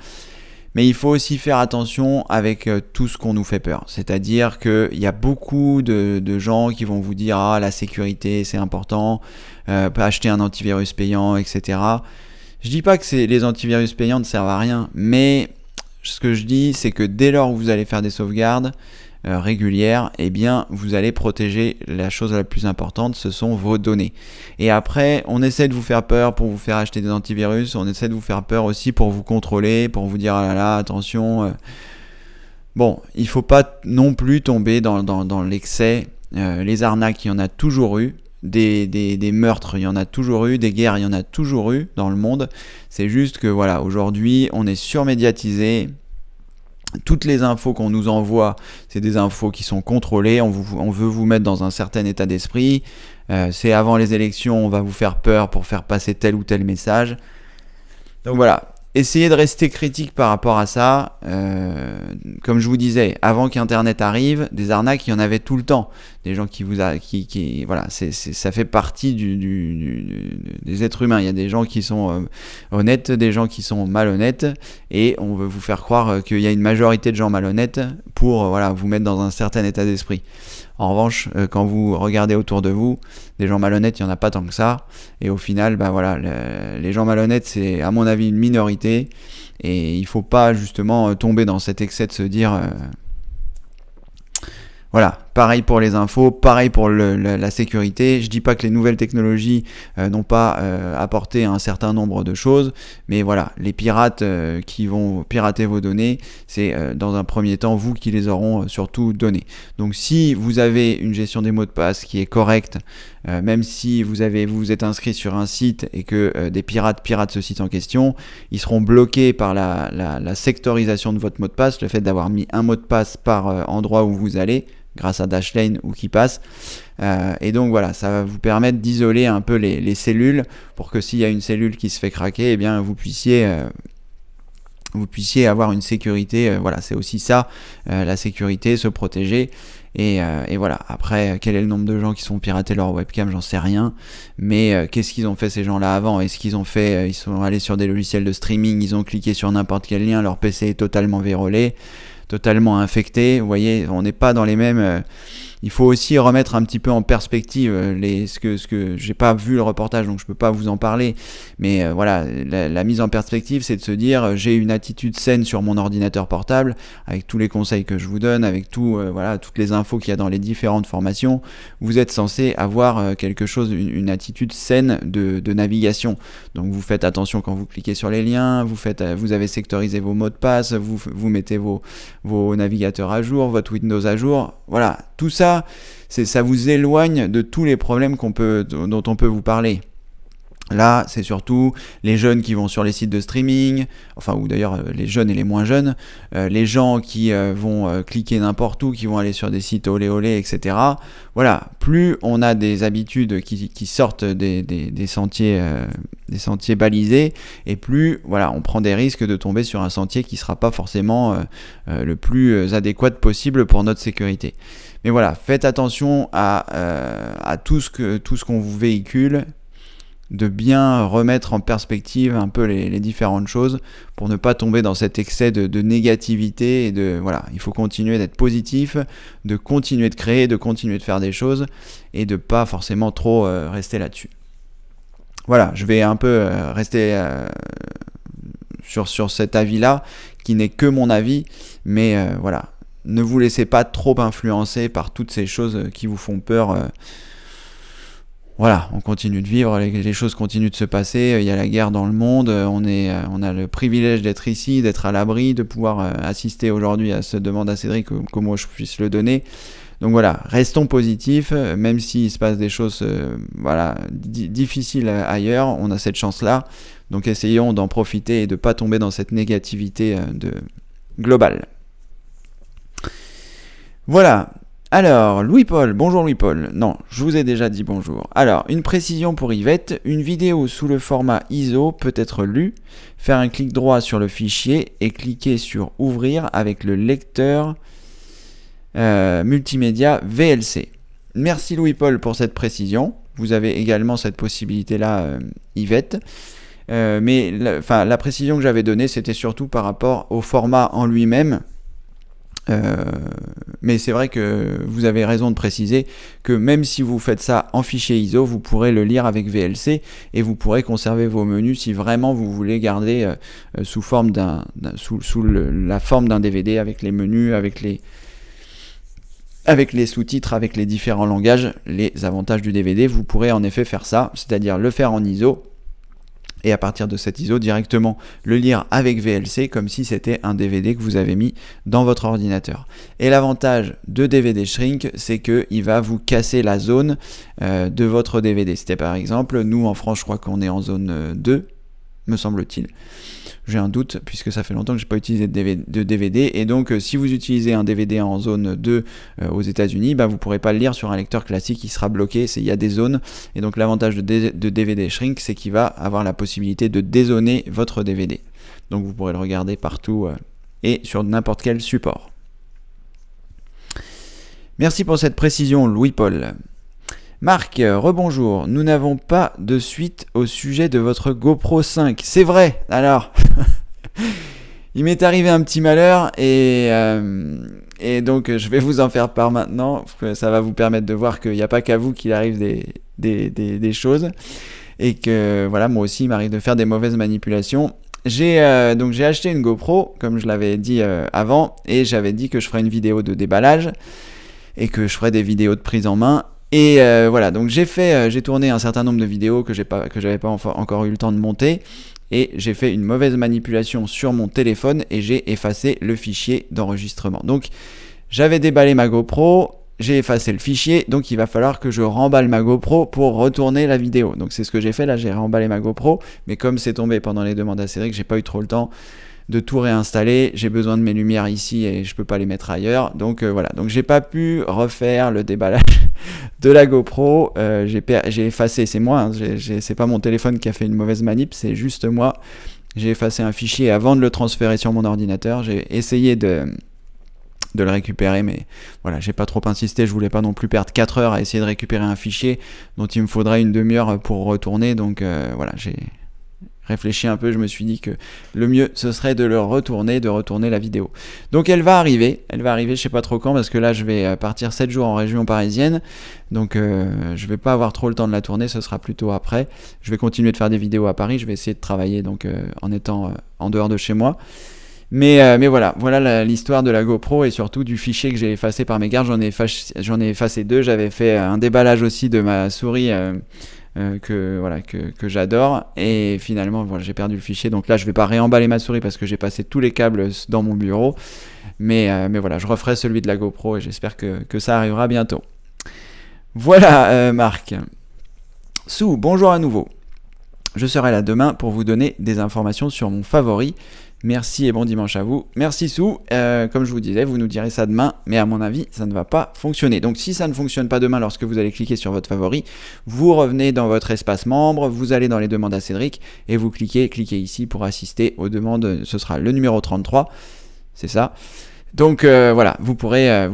Mais il faut aussi faire attention avec tout ce qu'on nous fait peur. C'est-à-dire qu'il y a beaucoup de gens qui vont vous dire « Ah, la sécurité, c'est important, acheter un antivirus payant, etc. » Je dis pas que les antivirus payants ne servent à rien, mais ce que je dis, c'est que dès lors où vous allez faire des sauvegardes régulières, eh bien, vous allez protéger la chose la plus importante, ce sont vos données. Et après, on essaie de vous faire peur pour vous faire acheter des antivirus, on essaie de vous faire peur aussi pour vous contrôler, pour vous dire ah là là, attention. Bon, il faut pas non plus tomber dans l'excès. Les arnaques, il y en a toujours eu. Des meurtres, il y en a toujours eu, des guerres, il y en a toujours eu dans le monde. C'est juste que voilà, aujourd'hui, on est surmédiatisé. Toutes les infos qu'on nous envoie, c'est des infos qui sont contrôlées, on veut vous mettre dans un certain état d'esprit, c'est avant les élections, on va vous faire peur pour faire passer tel ou tel message. Donc voilà, essayez de rester critique par rapport à ça. Comme je vous disais, avant qu'Internet arrive, des arnaques, il y en avait tout le temps. Des gens voilà, ça fait partie des êtres humains. Il y a des gens qui sont honnêtes, des gens qui sont malhonnêtes, et on veut vous faire croire qu'il y a une majorité de gens malhonnêtes pour voilà, vous mettre dans un certain état d'esprit. En revanche, quand vous regardez autour de vous, des gens malhonnêtes, il n'y en a pas tant que ça. Et au final, voilà, les gens malhonnêtes, c'est à mon avis une minorité. Et il ne faut pas justement tomber dans cet excès de se dire... Voilà, pareil pour les infos, pareil pour la sécurité. Je dis pas que les nouvelles technologies n'ont pas apporté un certain nombre de choses, mais voilà, les pirates qui vont pirater vos données, c'est dans un premier temps vous qui les auront surtout données. Donc si vous avez une gestion des mots de passe qui est correcte, même si vous êtes inscrit sur un site et que des pirates piratent ce site en question, ils seront bloqués par la sectorisation de votre mot de passe, le fait d'avoir mis un mot de passe par endroit où vous allez, grâce à Dashlane ou KeePass. Et donc voilà, ça va vous permettre d'isoler un peu les cellules pour que s'il y a une cellule qui se fait craquer, eh bien vous puissiez avoir une sécurité. Voilà, c'est aussi ça, la sécurité, se protéger. Et voilà, après, quel est le nombre de gens qui sont piratés leur webcam, j'en sais rien. Mais qu'est-ce qu'ils ont fait ces gens-là avant? Est-ce qu'ils ont fait, ils sont allés sur des logiciels de streaming, ils ont cliqué sur n'importe quel lien, leur PC est totalement vérolé, totalement infecté. Vous voyez, on n'est pas dans les mêmes... il faut aussi remettre un petit peu en perspective ce que j'ai pas vu le reportage, donc je peux pas vous en parler, mais voilà, la mise en perspective, c'est de se dire j'ai une attitude saine sur mon ordinateur portable, avec tous les conseils que je vous donne, avec voilà, toutes les infos qu'il y a dans les différentes formations. Vous êtes censé avoir quelque chose, une attitude saine de navigation. Donc vous faites attention quand vous cliquez sur les liens, vous avez sectorisé vos mots de passe, vous mettez vos navigateurs à jour, votre Windows à jour. Voilà, tout ça, ça vous éloigne de tous les problèmes dont on peut vous parler. Là, c'est surtout les jeunes qui vont sur les sites de streaming, ou d'ailleurs les jeunes et les moins jeunes, les gens qui vont cliquer n'importe où, qui vont aller sur des sites olé olé, etc. Voilà, plus on a des habitudes qui sortent des sentiers balisés, et plus voilà, on prend des risques de tomber sur un sentier qui ne sera pas forcément le plus adéquat possible pour notre sécurité. Mais voilà, faites attention à tout ce qu'on vous véhicule, de bien remettre en perspective un peu les différentes choses pour ne pas tomber dans cet excès de négativité. Et voilà, il faut continuer d'être positif, de continuer de créer, de continuer de faire des choses et de pas forcément trop rester là-dessus. Voilà, je vais un peu rester sur cet avis-là qui n'est que mon avis, mais voilà, ne vous laissez pas trop influencer par toutes ces choses qui vous font peur. Voilà, on continue de vivre, les choses continuent de se passer, il y a la guerre dans le monde, on a le privilège d'être ici, d'être à l'abri, de pouvoir assister aujourd'hui à ce demande à Cédric, que moi je puisse le donner. Donc voilà, restons positifs, même s'il se passe des choses difficiles ailleurs, on a cette chance-là. Donc essayons d'en profiter et de ne pas tomber dans cette négativité globale. Voilà. Alors, Louis-Paul, bonjour Louis-Paul. Non, je vous ai déjà dit bonjour. Alors, une précision pour Yvette, une vidéo sous le format ISO peut être lue, faire un clic droit sur le fichier et cliquer sur ouvrir avec le lecteur multimédia VLC. Merci Louis-Paul pour cette précision. Vous avez également cette possibilité-là, Yvette. Mais la précision que j'avais donnée, c'était surtout par rapport au format en lui-même. Mais c'est vrai que vous avez raison de préciser que même si vous faites ça en fichier ISO, vous pourrez le lire avec VLC et vous pourrez conserver vos menus si vraiment vous voulez garder sous la forme d'un DVD avec les menus, avec les sous-titres, avec les différents langages, les avantages du DVD. Vous pourrez en effet faire ça, c'est-à-dire le faire en ISO. Et à partir de cet ISO, directement le lire avec VLC comme si c'était un DVD que vous avez mis dans votre ordinateur. Et l'avantage de DVD Shrink, c'est qu'il va vous casser la zone de votre DVD. C'était par exemple, nous en France, je crois qu'on est en zone 2, me semble-t-il. J'ai un doute puisque ça fait longtemps que je n'ai pas utilisé de DVD. Et donc, si vous utilisez un DVD en zone 2 aux États-Unis, vous ne pourrez pas le lire sur un lecteur classique, il sera bloqué. Il y a des zones. Et donc, l'avantage de DVD Shrink, c'est qu'il va avoir la possibilité de dézoner votre DVD. Donc vous pourrez le regarder partout et sur n'importe quel support. Merci pour cette précision, Louis-Paul. Marc, rebonjour. Nous n'avons pas de suite au sujet de votre GoPro 5. C'est vrai, alors. Il m'est arrivé un petit malheur et donc je vais vous en faire part maintenant. Ça va vous permettre de voir qu'il n'y a pas qu'à vous qu'il arrive des choses. Et que voilà, moi aussi il m'arrive de faire des mauvaises manipulations. J'ai acheté une GoPro, comme je l'avais dit avant, et j'avais dit que je ferais une vidéo de déballage et que je ferais des vidéos de prise en main. Et voilà, donc j'ai tourné un certain nombre de vidéos que j'avais pas encore eu le temps de monter. Et j'ai fait une mauvaise manipulation sur mon téléphone et j'ai effacé le fichier d'enregistrement. Donc j'avais déballé ma GoPro, j'ai effacé le fichier, donc il va falloir que je remballe ma GoPro pour retourner la vidéo. Donc c'est ce que j'ai fait là, j'ai remballé ma GoPro, mais comme c'est tombé pendant les demandes à Cédric, j'ai pas eu trop le temps de tout réinstaller, j'ai besoin de mes lumières ici et je peux pas les mettre ailleurs, donc voilà, donc j'ai pas pu refaire le déballage de la GoPro, j'ai effacé, c'est moi, hein, c'est pas mon téléphone qui a fait une mauvaise manip, c'est juste moi, j'ai effacé un fichier avant de le transférer sur mon ordinateur, j'ai essayé de le récupérer, mais voilà, j'ai pas trop insisté, je voulais pas non plus perdre 4 heures à essayer de récupérer un fichier dont il me faudrait une demi-heure pour retourner, donc voilà, j'ai réfléchi un peu, je me suis dit que le mieux ce serait de retourner la vidéo. Donc elle va arriver, je sais pas trop quand parce que là je vais partir 7 jours en région parisienne, donc je vais pas avoir trop le temps de la tourner, ce sera plutôt après. Je vais continuer de faire des vidéos à Paris, je vais essayer de travailler donc en étant en dehors de chez moi. Mais voilà l'histoire de la GoPro et surtout du fichier que j'ai effacé par mégarde. J'en ai effacé 2, j'avais fait un déballage aussi de ma souris que j'adore et finalement voilà, j'ai perdu le fichier, donc là je vais pas réemballer ma souris parce que j'ai passé tous les câbles dans mon bureau, mais voilà, je referai celui de la GoPro et j'espère que ça arrivera bientôt. Voilà Marc. Sou, bonjour à nouveau. Je serai là demain pour vous donner des informations sur mon favori. Merci et bon dimanche à vous. Merci Sou. Comme je vous disais, vous nous direz ça demain, mais à mon avis, ça ne va pas fonctionner. Donc si ça ne fonctionne pas demain lorsque vous allez cliquer sur votre favori, vous revenez dans votre espace membre, vous allez dans les demandes à Cédric et vous cliquez ici pour assister aux demandes. Ce sera le numéro 33, c'est ça. Donc voilà, vous pourrez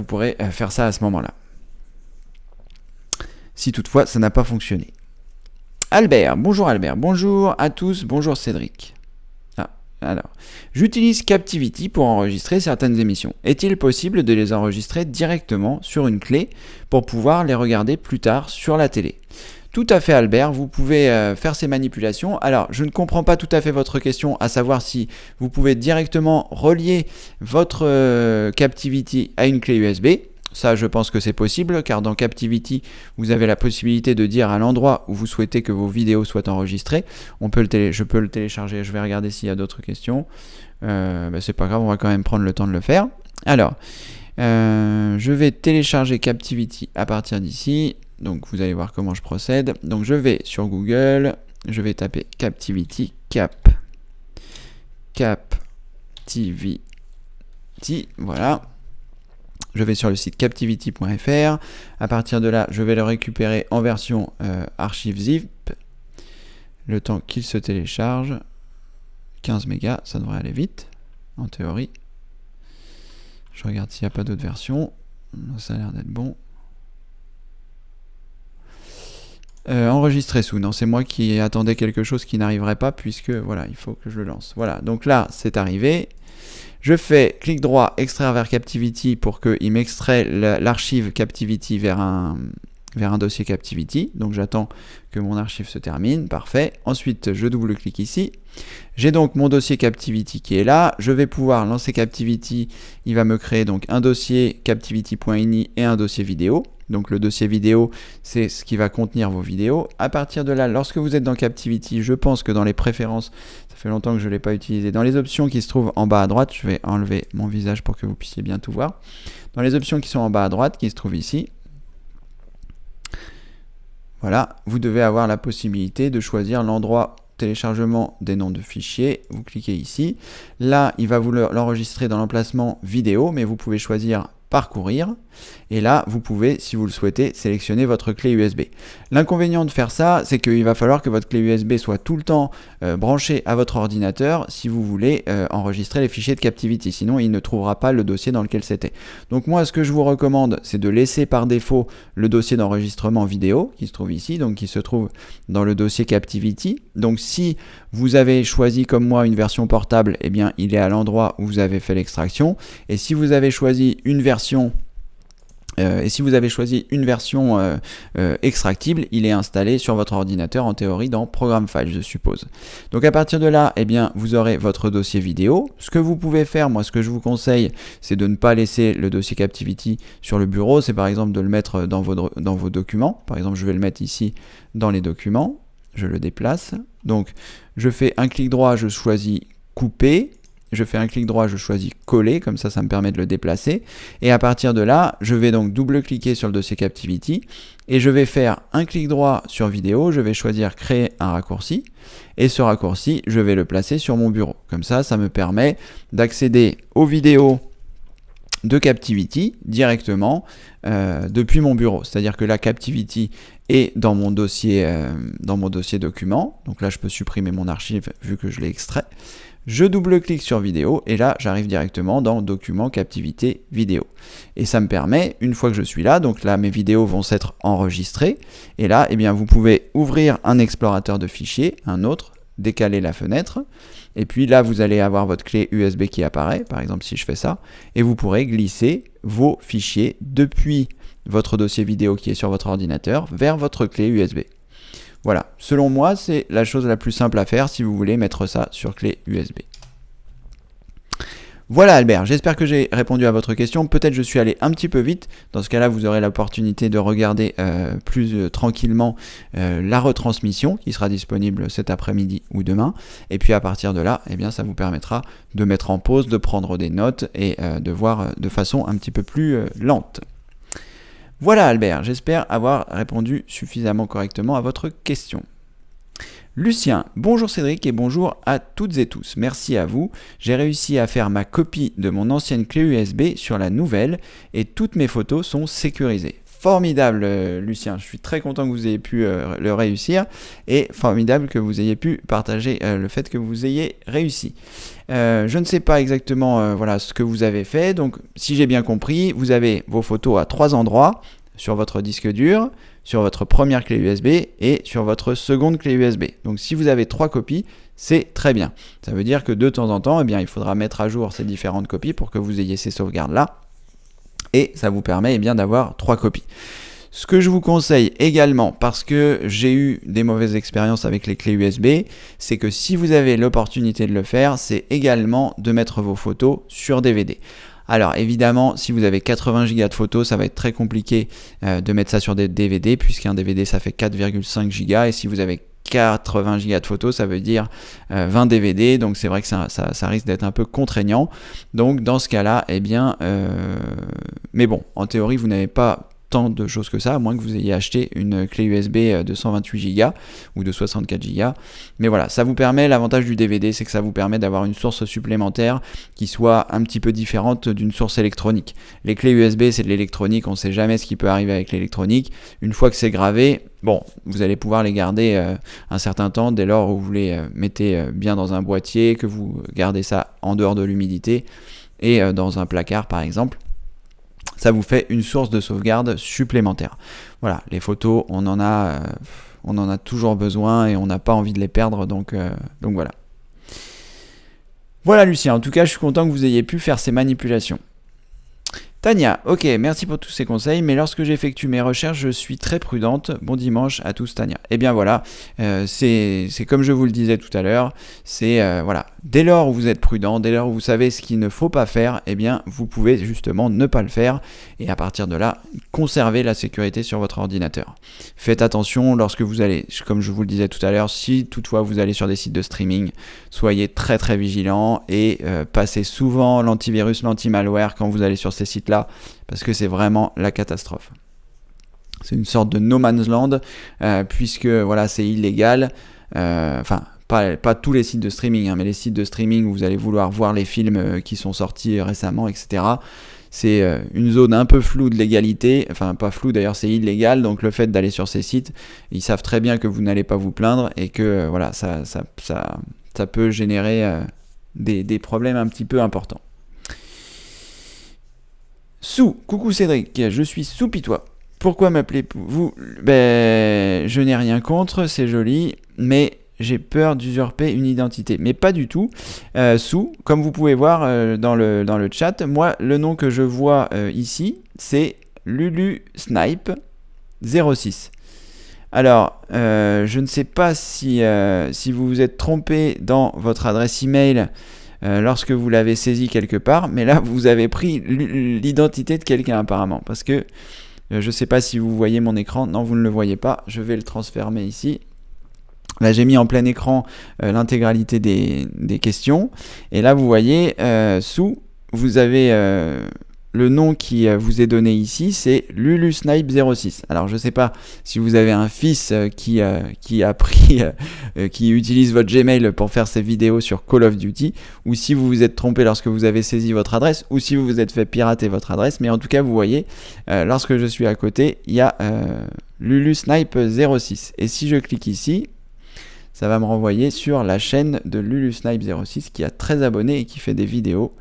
faire ça à ce moment-là. Si toutefois ça n'a pas fonctionné. Albert, bonjour à tous, bonjour Cédric. Alors, j'utilise Captivity pour enregistrer certaines émissions. Est-il possible de les enregistrer directement sur une clé pour pouvoir les regarder plus tard sur la télé ? Tout à fait Albert, vous pouvez faire ces manipulations. Alors, je ne comprends pas tout à fait votre question, à savoir si vous pouvez directement relier votre Captivity à une clé USB. Ça, je pense que c'est possible, car dans Captivity, vous avez la possibilité de dire à l'endroit où vous souhaitez que vos vidéos soient enregistrées. Je peux le télécharger, je vais regarder s'il y a d'autres questions. C'est pas grave, on va quand même prendre le temps de le faire. Alors, je vais télécharger Captivity à partir d'ici. Donc, vous allez voir comment je procède. Donc, je vais sur Google, je vais taper Captivity, Captivity, voilà. Je vais sur le site captivity.fr. À partir de là, je vais le récupérer en version archive zip. Le temps qu'il se télécharge. 15 mégas, ça devrait aller vite, en théorie. Je regarde s'il n'y a pas d'autres versions. Ça a l'air d'être bon. Enregistrer sous. Non, c'est moi qui attendais quelque chose qui n'arriverait pas, puisque voilà, il faut que je le lance. Voilà, donc là, c'est arrivé. Je fais clic droit, extraire vers Captivity pour qu'il m'extrait l'archive Captivity vers un dossier Captivity. Donc j'attends que mon archive se termine, parfait. Ensuite, je double-clique ici. J'ai donc mon dossier Captivity qui est là. Je vais pouvoir lancer Captivity. Il va me créer donc un dossier Captivity.ini et un dossier vidéo. Donc le dossier vidéo, c'est ce qui va contenir vos vidéos. À partir de là, lorsque vous êtes dans Captivity, je pense que dans les préférences, ça fait longtemps que je ne l'ai pas utilisé, dans les options qui se trouvent en bas à droite, je vais enlever mon visage pour que vous puissiez bien tout voir. Dans les options qui sont en bas à droite, qui se trouvent ici, voilà, vous devez avoir la possibilité de choisir l'endroit téléchargement des noms de fichiers. Vous cliquez ici. Là, il va vous l'enregistrer dans l'emplacement vidéo, mais vous pouvez choisir parcourir. Et là, vous pouvez, si vous le souhaitez, sélectionner votre clé USB. L'inconvénient de faire ça, c'est qu'il va falloir que votre clé USB soit tout le temps branchée à votre ordinateur si vous voulez enregistrer les fichiers de Captivity. Sinon, il ne trouvera pas le dossier dans lequel c'était. Donc moi, ce que je vous recommande, c'est de laisser par défaut le dossier d'enregistrement vidéo qui se trouve ici, donc qui se trouve dans le dossier Captivity. Donc si vous avez choisi comme moi une version portable, eh bien il est à l'endroit où vous avez fait l'extraction. Et si vous avez choisi une version extractible, il est installé sur votre ordinateur en théorie dans Program Files, je suppose. Donc à partir de là, eh bien, vous aurez votre dossier vidéo. Ce que vous pouvez faire, moi ce que je vous conseille, c'est de ne pas laisser le dossier Captivity sur le bureau, c'est par exemple de le mettre dans vos documents. Par exemple, je vais le mettre ici dans les documents, je le déplace. Donc je fais un clic droit, je choisis couper. Je fais un clic droit, je choisis coller, comme ça me permet de le déplacer. Et à partir de là, je vais donc double-cliquer sur le dossier Captivity et je vais faire un clic droit sur vidéo, je vais choisir créer un raccourci et ce raccourci, je vais le placer sur mon bureau. Comme ça me permet d'accéder aux vidéos de Captivity directement depuis mon bureau. C'est-à-dire que la Captivity est dans mon dossier document. Donc là, je peux supprimer mon archive vu que je l'ai extrait. Je double-clique sur vidéo et là, j'arrive directement dans document Captivity vidéo. Et ça me permet, une fois que je suis là, donc là, mes vidéos vont s'être enregistrées. Et là, eh bien, vous pouvez ouvrir un explorateur de fichiers, un autre, décaler la fenêtre. Et puis là, vous allez avoir votre clé USB qui apparaît, par exemple si je fais ça. Et vous pourrez glisser vos fichiers depuis votre dossier vidéo qui est sur votre ordinateur vers votre clé USB. Voilà, selon moi, c'est la chose la plus simple à faire si vous voulez mettre ça sur clé USB. Voilà Albert, j'espère que j'ai répondu à votre question. Peut-être je suis allé un petit peu vite. Dans ce cas-là, vous aurez l'opportunité de regarder plus tranquillement la retransmission qui sera disponible cet après-midi ou demain. Et puis à partir de là, eh bien, ça vous permettra de mettre en pause, de prendre des notes et de voir de façon un petit peu plus lente. Voilà Albert, j'espère avoir répondu suffisamment correctement à votre question. Lucien, bonjour Cédric et bonjour à toutes et tous. Merci à vous. J'ai réussi à faire ma copie de mon ancienne clé USB sur la nouvelle et toutes mes photos sont sécurisées. Formidable Lucien, je suis très content que vous ayez pu le réussir et formidable que vous ayez pu partager le fait que vous ayez réussi. Je ne sais pas exactement voilà, ce que vous avez fait, donc si j'ai bien compris, vous avez vos photos à 3 endroits, sur votre disque dur, sur votre première clé USB et sur votre seconde clé USB. Donc si vous avez 3 copies, c'est très bien. Ça veut dire que de temps en temps, eh bien, il faudra mettre à jour ces différentes copies pour que vous ayez ces sauvegardes-là. Et ça vous permet eh bien, d'avoir 3 copies. Ce que je vous conseille également, parce que j'ai eu des mauvaises expériences avec les clés USB, c'est que si vous avez l'opportunité de le faire, c'est également de mettre vos photos sur DVD. Alors évidemment, si vous avez 80 Go de photos, ça va être très compliqué de mettre ça sur des DVD, puisqu'un DVD ça fait 4,5 Go, et si vous avez 80 Go de photos, ça veut dire 20 DVD, donc c'est vrai que ça risque d'être un peu contraignant. Donc dans ce cas-là, eh bien, mais bon, en théorie, vous n'avez pas tant de choses que ça, à moins que vous ayez acheté une clé USB de 128 Go ou de 64 Go. Mais voilà, ça vous permet, l'avantage du DVD, c'est que ça vous permet d'avoir une source supplémentaire qui soit un petit peu différente d'une source électronique. Les clés USB, c'est de l'électronique, on ne sait jamais ce qui peut arriver avec l'électronique. Une fois que c'est gravé, bon, vous allez pouvoir les garder un certain temps dès lors où vous les mettez bien dans un boîtier, que vous gardez ça en dehors de l'humidité et dans un placard par exemple. Ça vous fait une source de sauvegarde supplémentaire. Voilà, les photos, on en a toujours besoin et on n'a pas envie de les perdre, donc voilà. Voilà Lucien, en tout cas je suis content que vous ayez pu faire ces manipulations. Tania, ok, merci pour tous ces conseils, mais lorsque j'effectue mes recherches, je suis très prudente. Bon dimanche à tous Tania. Eh bien voilà, c'est comme je vous le disais tout à l'heure, c'est voilà, dès lors où vous êtes prudent, dès lors où vous savez ce qu'il ne faut pas faire, eh bien vous pouvez justement ne pas le faire et à partir de là, conserver la sécurité sur votre ordinateur. Faites attention lorsque vous allez, comme je vous le disais tout à l'heure, si toutefois vous allez sur des sites de streaming, soyez très très vigilants et passez souvent l'antivirus, l'anti-malware quand vous allez sur ces sites-là, parce que c'est vraiment la catastrophe. C'est une sorte de no man's land, puisque voilà, c'est illégal. Enfin, pas tous les sites de streaming, hein, mais les sites de streaming où vous allez vouloir voir les films qui sont sortis récemment, etc. une zone un peu floue de légalité, enfin pas floue d'ailleurs, c'est illégal, donc le fait d'aller sur ces sites, ils savent très bien que vous n'allez pas vous plaindre et que voilà, ça peut générer des problèmes un petit peu importants. Coucou Cédric, je suis Soupitois. Pourquoi m'appelez-vous ? Je n'ai rien contre, c'est joli, mais j'ai peur d'usurper une identité. Mais pas du tout. Comme vous pouvez voir dans le chat, moi, le nom que je vois ici, c'est LuluSnipe06. Alors, je ne sais pas si vous vous êtes trompé dans votre adresse email lorsque vous l'avez saisi quelque part, mais là, vous avez pris l'identité de quelqu'un apparemment, parce que je ne sais pas si vous voyez mon écran. Non, vous ne le voyez pas. Je vais le transformer ici. Là, j'ai mis en plein écran l'intégralité des questions. Et là, vous voyez, vous avez le nom qui vous est donné ici, c'est LuluSnipe06. Alors, je ne sais pas si vous avez un fils qui utilise votre Gmail pour faire ses vidéos sur Call of Duty, ou si vous vous êtes trompé lorsque vous avez saisi votre adresse, ou si vous vous êtes fait pirater votre adresse. Mais en tout cas, vous voyez, lorsque je suis à côté, il y a LuluSnipe06. Et si je clique ici, ça va me renvoyer sur la chaîne de LuluSnipe06 qui a 13 abonnés et qui fait des vidéos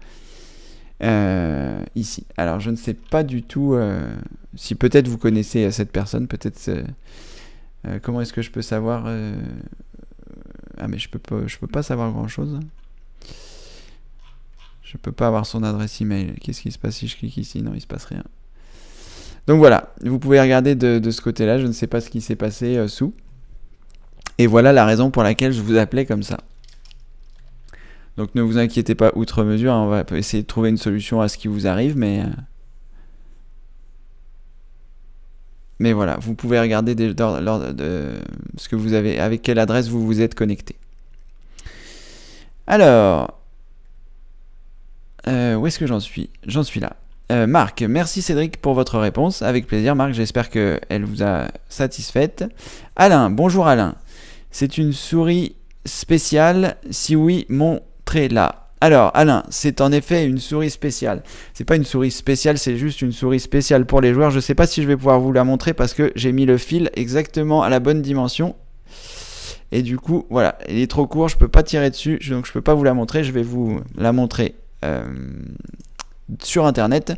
ici. Alors je ne sais pas du tout si peut-être vous connaissez cette personne, peut-être comment est-ce que je peux savoir mais je peux pas savoir grand chose. Je peux pas avoir son adresse email. Qu'est-ce qui se passe si je clique ici ? Non, il se passe rien. Donc voilà, vous pouvez regarder de ce côté-là. Je ne sais pas ce qui s'est passé Et voilà la raison pour laquelle je vous appelais comme ça. Donc ne vous inquiétez pas outre mesure, on va essayer de trouver une solution à ce qui vous arrive, mais voilà, vous pouvez regarder ce que vous avez, avec quelle adresse vous vous êtes connecté. Alors, où est-ce que j'en suis ? J'en suis là. Marc, merci Cédric pour votre réponse. Avec plaisir Marc, j'espère qu'elle vous a satisfaite. Alain, bonjour Alain. C'est une souris spéciale ? Si oui, montrez-la. Alors Alain, c'est en effet une souris spéciale. C'est pas une souris spéciale, c'est juste une souris spéciale pour les joueurs. Je sais pas si je vais pouvoir vous la montrer parce que j'ai mis le fil exactement à la bonne dimension. Et du coup, voilà, il est trop court, je peux pas tirer dessus, donc je peux pas vous la montrer. Je vais vous la montrer sur internet.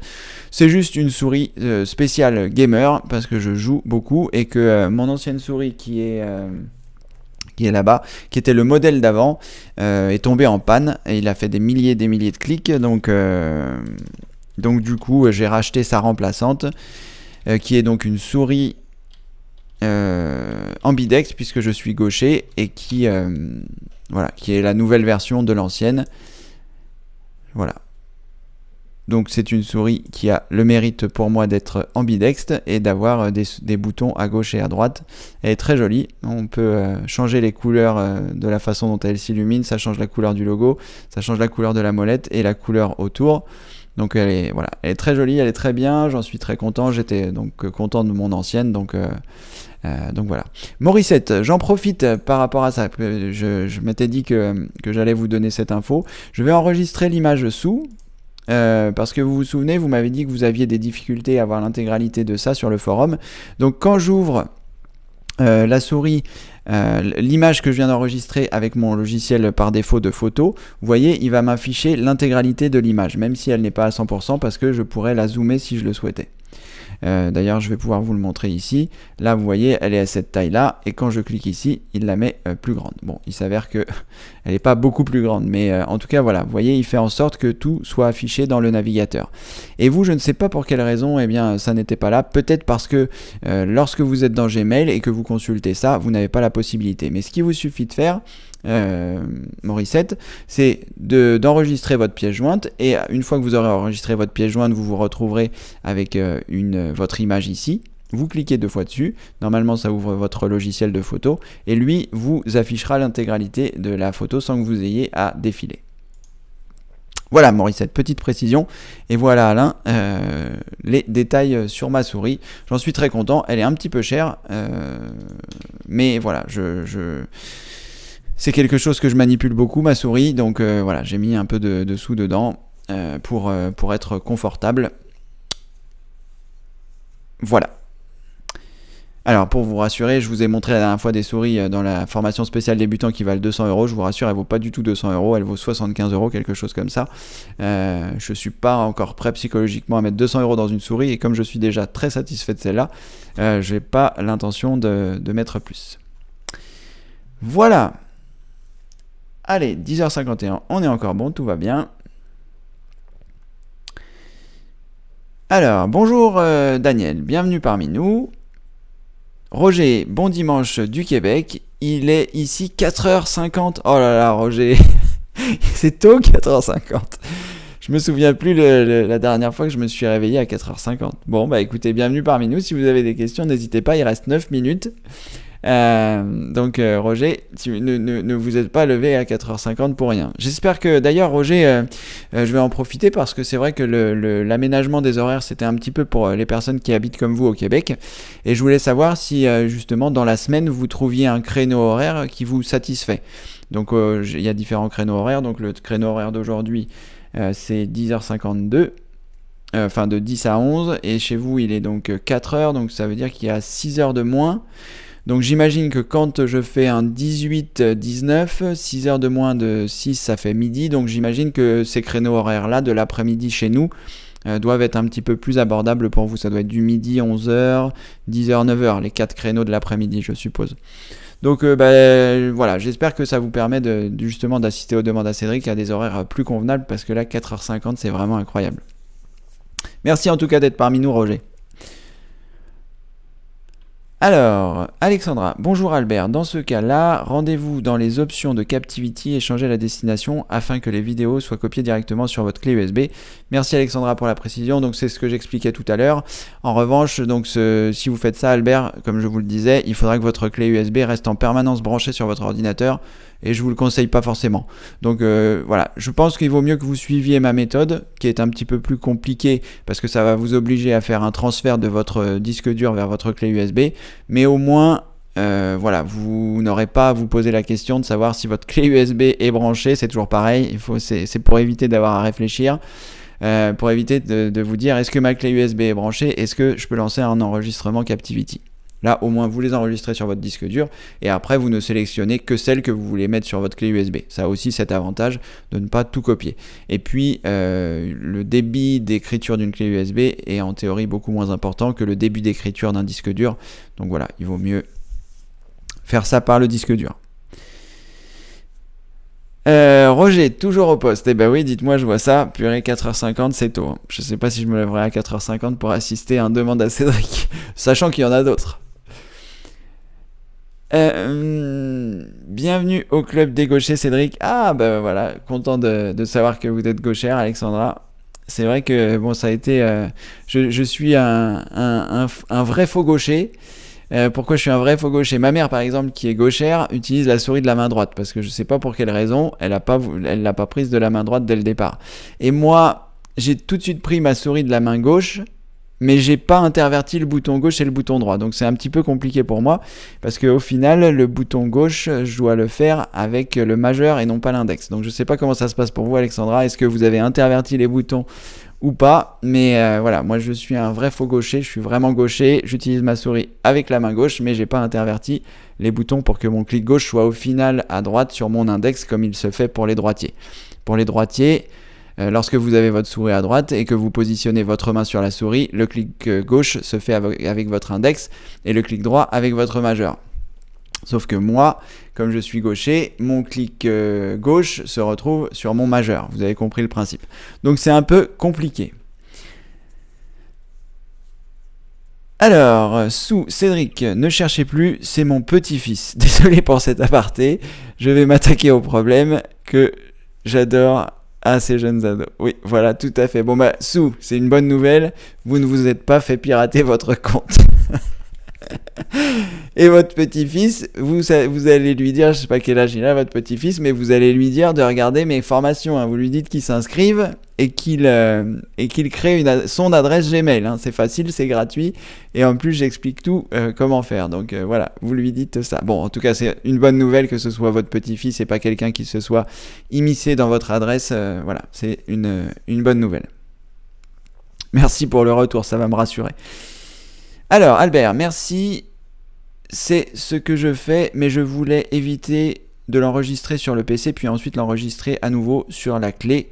C'est juste une souris spéciale gamer parce que je joue beaucoup et que mon ancienne souris qui est là-bas, qui était le modèle d'avant, est tombé en panne et il a fait des milliers de clics. Donc du coup, j'ai racheté sa remplaçante, qui est donc une souris ambidex puisque je suis gaucher et qui est la nouvelle version de l'ancienne. Voilà. Donc c'est une souris qui a le mérite pour moi d'être ambidextre et d'avoir des boutons à gauche et à droite. Elle est très jolie, on peut changer les couleurs de la façon dont elle s'illumine, ça change la couleur du logo, ça change la couleur de la molette et la couleur autour. Donc elle est très jolie, elle est très bien, j'en suis très content, j'étais donc content de mon ancienne, donc voilà. Morissette, j'en profite par rapport à ça, je m'étais dit que j'allais vous donner cette info. Je vais enregistrer l'image sous. Parce que vous vous souvenez, vous m'avez dit que vous aviez des difficultés à avoir l'intégralité de ça sur le forum. Donc quand j'ouvre la souris, l'image que je viens d'enregistrer avec mon logiciel par défaut de photo, vous voyez, il va m'afficher l'intégralité de l'image, même si elle n'est pas à 100% parce que je pourrais la zoomer si je le souhaitais. D'ailleurs, je vais pouvoir vous le montrer ici. Là, vous voyez, elle est à cette taille-là. Et quand je clique ici, il la met plus grande. Bon, il s'avère que elle n'est pas beaucoup plus grande. Mais en tout cas, voilà. Vous voyez, il fait en sorte que tout soit affiché dans le navigateur. Et vous, je ne sais pas pour quelle raison, eh bien, ça n'était pas là. Peut-être parce que lorsque vous êtes dans Gmail et que vous consultez ça, vous n'avez pas la possibilité. Mais ce qu'il vous suffit de faire, Morissette, c'est d'enregistrer votre pièce jointe et une fois que vous aurez enregistré votre pièce jointe, vous vous retrouverez avec votre image ici. Vous cliquez 2 fois dessus, normalement ça ouvre votre logiciel de photo et lui vous affichera l'intégralité de la photo sans que vous ayez à défiler. Voilà Morissette, petite précision. Et voilà Alain, les détails sur ma souris. J'en suis très content, elle est un petit peu chère, mais voilà, c'est quelque chose que je manipule beaucoup, ma souris, donc voilà, j'ai mis un peu de sous dedans pour être confortable. Voilà. Alors pour vous rassurer, je vous ai montré la dernière fois des souris dans la formation spéciale débutant qui valent 200 €. Je vous rassure, elle vaut pas du tout 200 €, elle vaut 75 €, quelque chose comme ça. Je suis pas encore prêt psychologiquement à mettre 200 € dans une souris, et comme je suis déjà très satisfait de celle-là, j'ai pas l'intention de mettre plus. Voilà. Allez, 10h51, on est encore bon, tout va bien. Alors, bonjour Daniel, bienvenue parmi nous. Roger, bon dimanche du Québec, il est ici 4h50. Oh là là, Roger, c'est tôt 4h50. Je me souviens plus la dernière fois que je me suis réveillé à 4h50. Bon, bah écoutez, bienvenue parmi nous. Si vous avez des questions, n'hésitez pas, il reste 9 minutes. Donc Roger, ne vous êtes pas levé à 4h50 pour rien. J'espère que d'ailleurs Roger, je vais en profiter parce que c'est vrai que l'aménagement des horaires c'était un petit peu pour les personnes qui habitent comme vous au Québec, et je voulais savoir si justement dans la semaine vous trouviez un créneau horaire qui vous satisfait. Donc il y a différents créneaux horaires, donc le créneau horaire d'aujourd'hui c'est 10h52. Enfin de 10 à 11, et chez vous il est donc 4h, donc ça veut dire qu'il y a 6 heures de moins. Donc j'imagine que quand je fais un 18-19, 6 heures de moins de 6, ça fait midi. Donc j'imagine que ces créneaux horaires-là de l'après-midi chez nous doivent être un petit peu plus abordables pour vous. Ça doit être du midi, 11h, 10h, 9h, les 4 créneaux de l'après-midi, je suppose. Donc voilà, j'espère que ça vous permet justement d'assister aux demandes à Cédric à des horaires plus convenables, parce que là, 4h50, c'est vraiment incroyable. Merci en tout cas d'être parmi nous, Roger. Alors, Alexandra, bonjour Albert, dans ce cas-là, rendez-vous dans les options de Captivity et changez la destination afin que les vidéos soient copiées directement sur votre clé USB. Merci Alexandra pour la précision, donc c'est ce que j'expliquais tout à l'heure. En revanche, donc si vous faites ça Albert, comme je vous le disais, il faudra que votre clé USB reste en permanence branchée sur votre ordinateur, et je vous le conseille pas forcément. Donc voilà, je pense qu'il vaut mieux que vous suiviez ma méthode, qui est un petit peu plus compliquée, parce que ça va vous obliger à faire un transfert de votre disque dur vers votre clé USB, mais au moins voilà, vous n'aurez pas à vous poser la question de savoir si votre clé USB est branchée. C'est toujours pareil, c'est pour éviter d'avoir à réfléchir, pour éviter de vous dire est-ce que ma clé USB est branchée, est-ce que je peux lancer un enregistrement Captivity. Là, au moins, vous les enregistrez sur votre disque dur, et après, vous ne sélectionnez que celles que vous voulez mettre sur votre clé USB. Ça a aussi cet avantage de ne pas tout copier. Et puis, le débit d'écriture d'une clé USB est en théorie beaucoup moins important que le débit d'écriture d'un disque dur. Donc voilà, il vaut mieux faire ça par le disque dur. Roger, toujours au poste. Eh ben oui, dites-moi, je vois ça. Purée, 4h50, c'est tôt. Hein. Je sais pas si je me lèverai à 4h50 pour assister à un demande à Cédric, sachant qu'il y en a d'autres. Bienvenue au club des gauchers, Cédric. Ah ben voilà, content de savoir que vous êtes gauchère, Alexandra. C'est vrai que bon, ça a été, je suis un vrai faux gaucher. Pourquoi je suis un vrai faux gaucher? Ma mère, par exemple, qui est gauchère, utilise la souris de la main droite, parce que je sais pas pour quelle raison, elle l'a pas prise de la main droite dès le départ. Et moi, j'ai tout de suite pris ma souris de la main gauche, mais j'ai pas interverti le bouton gauche et le bouton droit, donc c'est un petit peu compliqué pour moi, parce qu'au final, le bouton gauche, je dois le faire avec le majeur et non pas l'index. Donc je sais pas comment ça se passe pour vous, Alexandra, est-ce que vous avez interverti les boutons ou pas, mais voilà, moi je suis un vrai faux gaucher, je suis vraiment gaucher, j'utilise ma souris avec la main gauche, mais j'ai pas interverti les boutons pour que mon clic gauche soit au final à droite sur mon index, comme il se fait pour les droitiers. Pour les droitiers, lorsque vous avez votre souris à droite et que vous positionnez votre main sur la souris, le clic gauche se fait avec votre index et le clic droit avec votre majeur. Sauf que moi, comme je suis gaucher, mon clic gauche se retrouve sur mon majeur. Vous avez compris le principe. Donc c'est un peu compliqué. Alors, sous Cédric, ne cherchez plus, c'est mon petit-fils. Désolé pour cet aparté, je vais m'attaquer au problème que j'adore à ces jeunes ados. Oui, voilà, tout à fait. Bon bah, Sous, c'est une bonne nouvelle, vous ne vous êtes pas fait pirater votre compte. Et votre petit-fils, vous allez lui dire, je sais pas quel âge il a votre petit-fils, mais vous allez lui dire de regarder mes formations, hein. Vous lui dites qu'il s'inscrive et qu'il crée son adresse Gmail, hein. C'est facile, c'est gratuit, et en plus j'explique tout comment faire, donc voilà, vous lui dites ça. Bon, en tout cas c'est une bonne nouvelle que ce soit votre petit-fils et pas quelqu'un qui se soit immiscé dans votre adresse, voilà, c'est une bonne nouvelle. Merci pour le retour, ça va me rassurer. Alors Albert, merci. C'est ce que je fais, mais je voulais éviter de l'enregistrer sur le PC, puis ensuite l'enregistrer à nouveau sur la clé.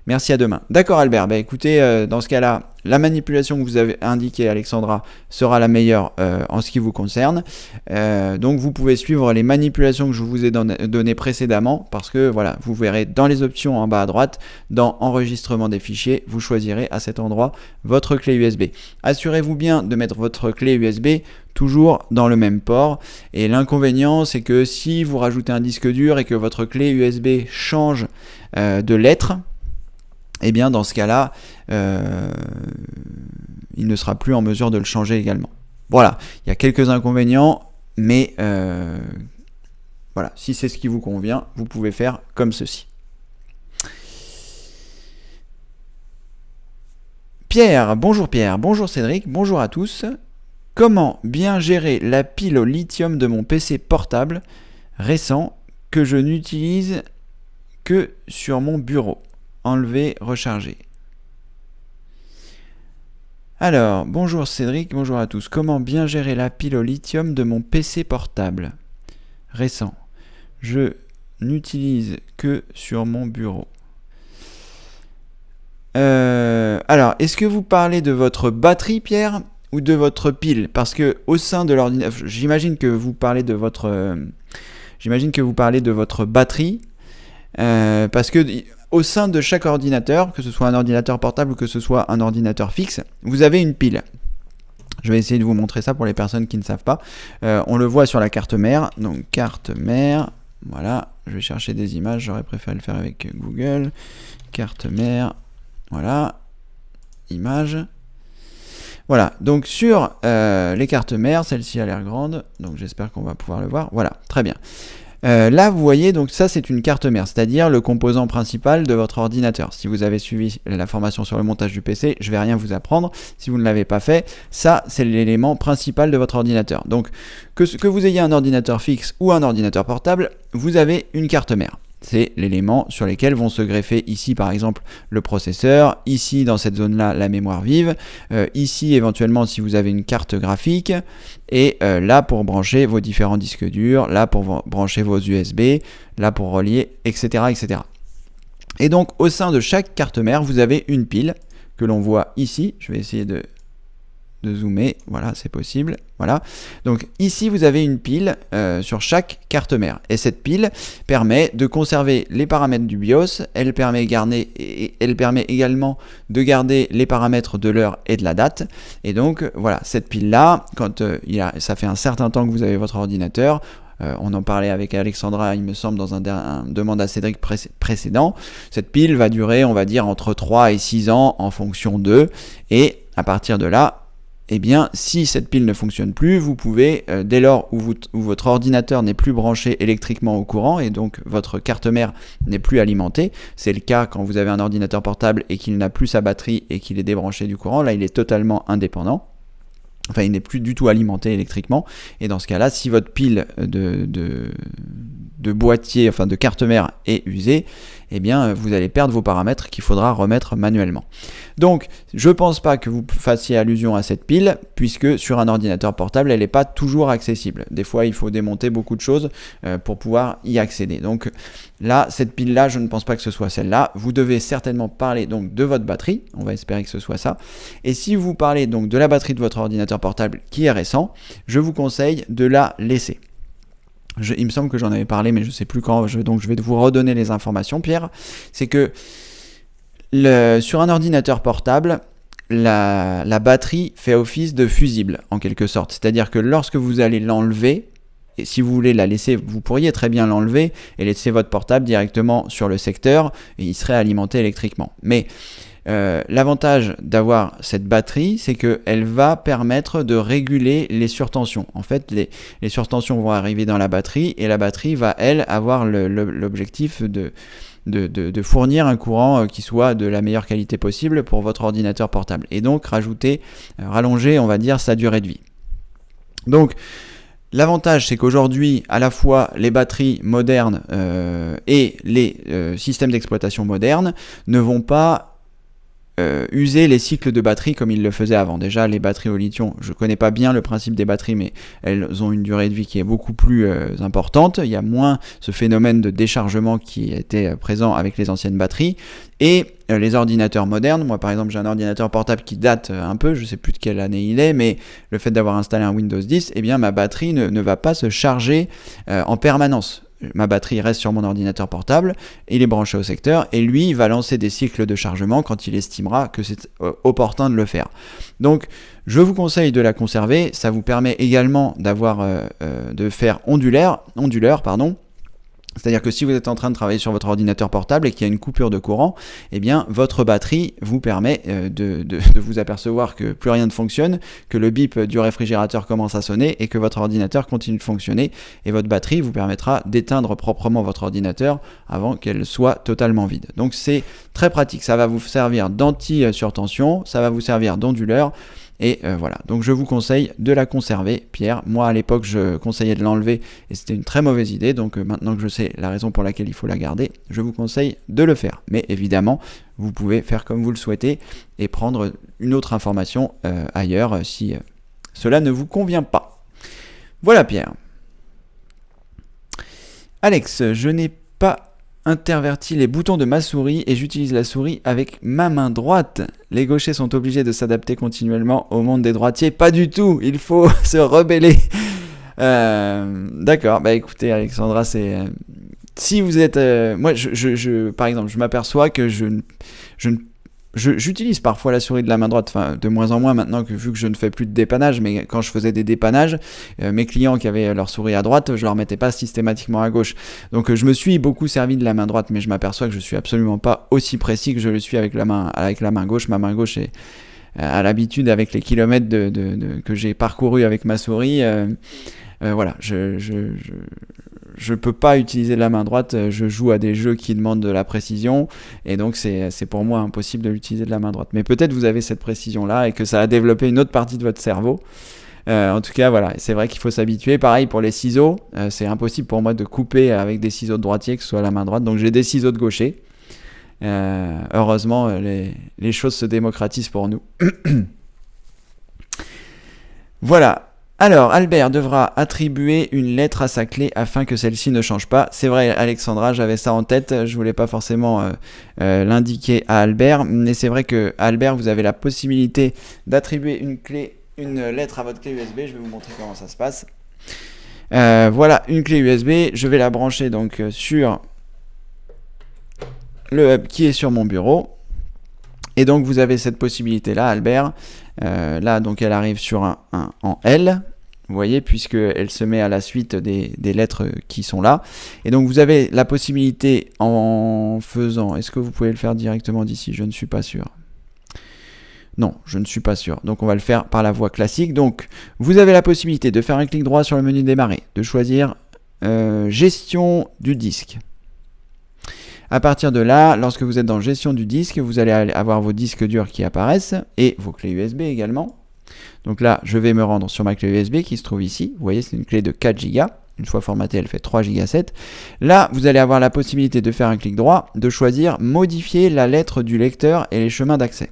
Merci, à demain. D'accord Albert, bah écoutez, dans ce cas-là, la manipulation que vous avez indiquée Alexandra sera la meilleure en ce qui vous concerne. Donc vous pouvez suivre les manipulations que je vous ai données précédemment, parce que voilà, vous verrez dans les options en bas à droite, dans enregistrement des fichiers, vous choisirez à cet endroit votre clé USB. Assurez-vous bien de mettre votre clé USB toujours dans le même port, et l'inconvénient c'est que si vous rajoutez un disque dur et que votre clé USB change de lettre, et bien dans ce cas-là, il ne sera plus en mesure de le changer également. Voilà, il y a quelques inconvénients, mais voilà, si c'est ce qui vous convient, vous pouvez faire comme ceci. Pierre, bonjour Cédric, bonjour à tous. Comment bien gérer la pile au lithium de mon PC portable récent que je n'utilise que sur mon bureau? Enlever, recharger. Alors, bonjour Cédric, bonjour à tous. Comment bien gérer la pile au lithium de mon PC portable récent? Je n'utilise que sur mon bureau. Alors, est-ce que vous parlez de votre batterie, Pierre, ou de votre pile? Parce que au sein de l'ordinateur, j'imagine que vous parlez de votre batterie, parce que au sein de chaque ordinateur, que ce soit un ordinateur portable ou que ce soit un ordinateur fixe, vous avez une pile. Je vais essayer de vous montrer ça pour les personnes qui ne savent pas. On le voit sur la carte mère. Donc carte mère, voilà. Je vais chercher des images, j'aurais préféré le faire avec Google. Carte mère, voilà. Images. Voilà, donc sur les cartes mères, celle-ci a l'air grande, donc j'espère qu'on va pouvoir le voir. Voilà, très bien. Là, vous voyez, donc ça c'est une carte mère, c'est-à-dire le composant principal de votre ordinateur. Si vous avez suivi la formation sur le montage du PC, je ne vais rien vous apprendre. Si vous ne l'avez pas fait, ça c'est l'élément principal de votre ordinateur. Donc, que vous ayez un ordinateur fixe ou un ordinateur portable, vous avez une carte mère. C'est l'élément sur lesquels vont se greffer ici par exemple le processeur, ici dans cette zone-là la mémoire vive, ici éventuellement si vous avez une carte graphique, et là pour brancher vos différents disques durs, là pour brancher vos USB, là pour relier, etc., etc. Et donc au sein de chaque carte mère, vous avez une pile que l'on voit ici. Je vais essayer de zoomer, voilà, c'est possible, voilà. Donc ici vous avez une pile sur chaque carte mère, et cette pile permet de conserver les paramètres du BIOS, elle permet également de garder les paramètres de l'heure et de la date, et donc voilà, cette pile là, quand ça fait un certain temps que vous avez votre ordinateur, on en parlait avec Alexandra, il me semble, dans un demande à Cédric précédent, cette pile va durer, on va dire, entre 3 et 6 ans en fonction d'eux, et à partir de là, eh bien, si cette pile ne fonctionne plus, vous pouvez, dès lors où votre ordinateur n'est plus branché électriquement au courant et donc votre carte mère n'est plus alimentée, c'est le cas quand vous avez un ordinateur portable et qu'il n'a plus sa batterie et qu'il est débranché du courant, là il est totalement indépendant. Enfin, il n'est plus du tout alimenté électriquement, et dans ce cas-là, si votre pile de boîtier, enfin de carte mère est usée, eh bien vous allez perdre vos paramètres qu'il faudra remettre manuellement. Donc je ne pense pas que vous fassiez allusion à cette pile, puisque sur un ordinateur portable, elle n'est pas toujours accessible. Des fois, il faut démonter beaucoup de choses pour pouvoir y accéder. Donc là, cette pile-là, je ne pense pas que ce soit celle-là. Vous devez certainement parler donc de votre batterie, on va espérer que ce soit ça. Et si vous parlez donc de la batterie de votre ordinateur portable qui est récent, je vous conseille de la laisser. Il me semble que j'en avais parlé, mais je ne sais plus quand, donc je vais vous redonner les informations, Pierre. C'est que sur un ordinateur portable, la batterie fait office de fusible, en quelque sorte. C'est-à-dire que lorsque vous allez l'enlever, et si vous voulez la laisser, vous pourriez très bien l'enlever et laisser votre portable directement sur le secteur, et il serait alimenté électriquement. Mais l'avantage d'avoir cette batterie, c'est qu'elle va permettre de réguler les surtensions. En fait, les surtensions vont arriver dans la batterie, et la batterie va, elle, avoir l'objectif de fournir un courant qui soit de la meilleure qualité possible pour votre ordinateur portable, et donc rallonger, on va dire, sa durée de vie. Donc, l'avantage, c'est qu'aujourd'hui, à la fois les batteries modernes et les systèmes d'exploitation modernes ne vont pas user les cycles de batterie comme il le faisait avant. Déjà, les batteries au lithium, je ne connais pas bien le principe des batteries, mais elles ont une durée de vie qui est beaucoup plus importante. Il y a moins ce phénomène de déchargement qui était présent avec les anciennes batteries. Et les ordinateurs modernes, moi par exemple j'ai un ordinateur portable qui date un peu, je ne sais plus de quelle année il est, mais le fait d'avoir installé un Windows 10, eh bien ma batterie ne va pas se charger en permanence. Ma batterie reste sur mon ordinateur portable, il est branché au secteur, et lui il va lancer des cycles de chargement quand il estimera que c'est opportun de le faire. Donc je vous conseille de la conserver, ça vous permet également de faire onduleur, c'est-à-dire que si vous êtes en train de travailler sur votre ordinateur portable et qu'il y a une coupure de courant, eh bien votre batterie vous permet de vous apercevoir que plus rien ne fonctionne, que le bip du réfrigérateur commence à sonner et que votre ordinateur continue de fonctionner, et votre batterie vous permettra d'éteindre proprement votre ordinateur avant qu'elle soit totalement vide. Donc c'est très pratique, ça va vous servir d'anti-surtension, ça va vous servir d'onduleur. Et voilà, donc je vous conseille de la conserver, Pierre. Moi à l'époque je conseillais de l'enlever et c'était une très mauvaise idée, donc maintenant que je sais la raison pour laquelle il faut la garder, je vous conseille de le faire. Mais évidemment, vous pouvez faire comme vous le souhaitez et prendre une autre information ailleurs si cela ne vous convient pas. Voilà Pierre. Alex, je n'ai pas interverti les boutons de ma souris et j'utilise la souris avec ma main droite. Les gauchers sont obligés de s'adapter continuellement au monde des droitiers. Pas du tout, il faut se rebeller. D'accord, bah écoutez Alexandra, c'est... si vous êtes... moi, par exemple, je m'aperçois que j'utilise parfois la souris de la main droite, enfin de moins en moins maintenant vu que je ne fais plus de dépannage, mais quand je faisais des dépannages, mes clients qui avaient leur souris à droite, je leur mettais pas systématiquement à gauche. Donc je me suis beaucoup servi de la main droite, mais je m'aperçois que je suis absolument pas aussi précis que je le suis avec la main gauche. Ma main gauche est à l'habitude avec les kilomètres que j'ai parcouru avec ma souris. Voilà, je peux pas utiliser la main droite, je joue à des jeux qui demandent de la précision et donc c'est pour moi impossible de l'utiliser de la main droite. Mais peut-être vous avez cette précision là et que ça a développé une autre partie de votre cerveau. En tout cas voilà, c'est vrai qu'il faut s'habituer. Pareil pour les ciseaux, c'est impossible pour moi de couper avec des ciseaux de droitier, que ce soit la main droite, donc j'ai des ciseaux de gaucher. Heureusement les choses se démocratisent pour nous. Voilà. Alors, Albert devra attribuer une lettre à sa clé afin que celle-ci ne change pas. C'est vrai, Alexandra, j'avais ça en tête. Je voulais pas forcément l'indiquer à Albert, mais c'est vrai que Albert, vous avez la possibilité d'attribuer une lettre à votre clé USB. Je vais vous montrer comment ça se passe. Voilà, une clé USB. Je vais la brancher donc sur le hub qui est sur mon bureau. Et donc, vous avez cette possibilité-là, Albert. Là, donc, elle arrive sur en L. Vous voyez, puisqu'elle se met à la suite des lettres qui sont là. Et donc, vous avez la possibilité en faisant... Est-ce que vous pouvez le faire directement d'ici ? Je ne suis pas sûr. Non, je ne suis pas sûr. Donc, on va le faire par la voie classique. Donc, vous avez la possibilité de faire un clic droit sur le menu démarrer, de choisir gestion du disque. À partir de là, lorsque vous êtes dans gestion du disque, vous allez avoir vos disques durs qui apparaissent et vos clés USB également. Donc là, je vais me rendre sur ma clé USB qui se trouve ici. Vous voyez, c'est une clé de 4 Go. Une fois formatée, elle fait 3 Go 7. Là, vous allez avoir la possibilité de faire un clic droit, de choisir modifier la lettre du lecteur et les chemins d'accès.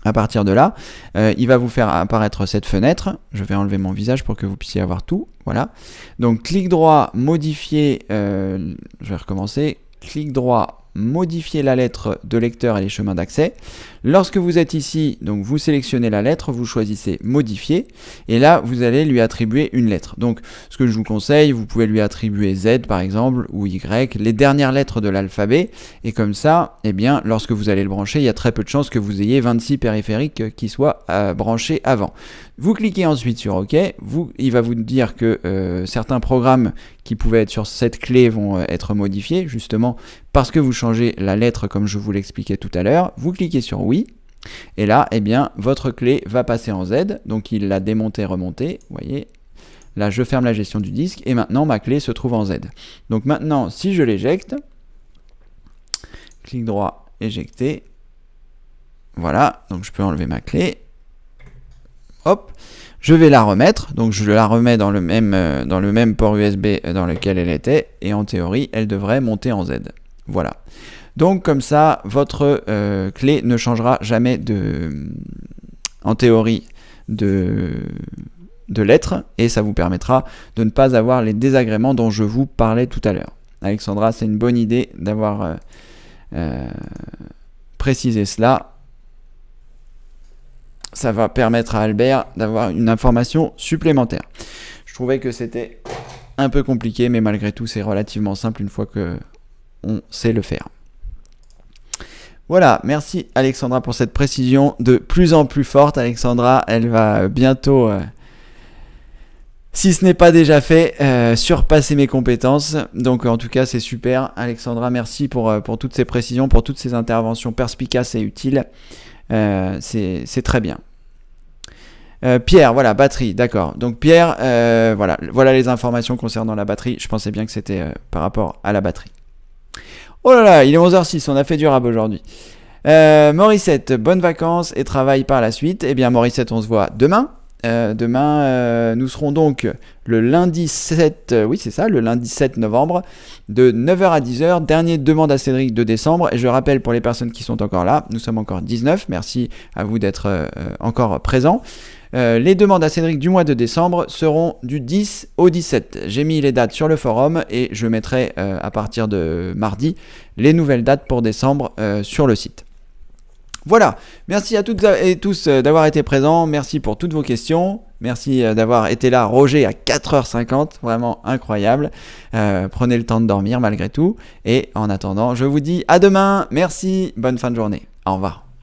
À partir de là, il va vous faire apparaître cette fenêtre. Je vais enlever mon visage pour que vous puissiez avoir tout. Voilà. Donc, clic droit, modifier. Je vais recommencer. Clic droit, modifier la lettre de lecteur et les chemins d'accès. Lorsque vous êtes ici, donc vous sélectionnez la lettre, vous choisissez modifier et là vous allez lui attribuer une lettre. Donc ce que je vous conseille, vous pouvez lui attribuer Z par exemple ou Y, les dernières lettres de l'alphabet, et comme ça, eh bien, lorsque vous allez le brancher, il y a très peu de chances que vous ayez 26 périphériques qui soient branchés avant. Vous cliquez ensuite sur OK, il va vous dire que certains programmes qui pouvaient être sur cette clé vont être modifiés, justement parce que vous changez la lettre comme je vous l'expliquais tout à l'heure. Vous cliquez sur oui, et là, eh bien, votre clé va passer en Z, donc il l'a démonté, remonté, vous voyez. Là, je ferme la gestion du disque, et maintenant, ma clé se trouve en Z. Donc maintenant, si je l'éjecte, clic droit, éjecter, voilà, donc je peux enlever ma clé, hop, je vais la remettre, donc je la remets dans le même port USB dans lequel elle était, et en théorie, elle devrait monter en Z. Voilà. Donc comme ça, votre clé ne changera jamais en théorie de lettres, et ça vous permettra de ne pas avoir les désagréments dont je vous parlais tout à l'heure. Alexandra, c'est une bonne idée d'avoir précisé cela. Ça va permettre à Albert d'avoir une information supplémentaire. Je trouvais que c'était un peu compliqué, mais malgré tout, c'est relativement simple une fois qu'on sait le faire. Voilà, merci Alexandra pour cette précision de plus en plus forte. Alexandra, elle va bientôt, si ce n'est pas déjà fait, surpasser mes compétences. Donc en tout cas, c'est super. Alexandra, merci pour toutes ces précisions, pour toutes ces interventions perspicaces et utiles. C'est très bien. Pierre, voilà, batterie, d'accord. Donc Pierre, voilà les informations concernant la batterie. Je pensais bien que c'était par rapport à la batterie. Oh là là, il est 11h06, on a fait du rab aujourd'hui. Morissette, bonnes vacances et travail par la suite. Eh bien Morissette, on se voit demain. Nous serons donc le lundi 7 novembre de 9h à 10h, dernier demande à Cédric de décembre, et je rappelle pour les personnes qui sont encore là, nous sommes encore 19, merci à vous d'être encore présents. Les demandes à Cédric du mois de décembre seront du 10 au 17. J'ai mis les dates sur le forum et je mettrai à partir de mardi les nouvelles dates pour décembre sur le site. Voilà, merci à toutes et tous d'avoir été présents, merci pour toutes vos questions, merci d'avoir été là, Roger, à 4h50, vraiment incroyable. Prenez le temps de dormir malgré tout, et en attendant, je vous dis à demain, merci, bonne fin de journée, au revoir.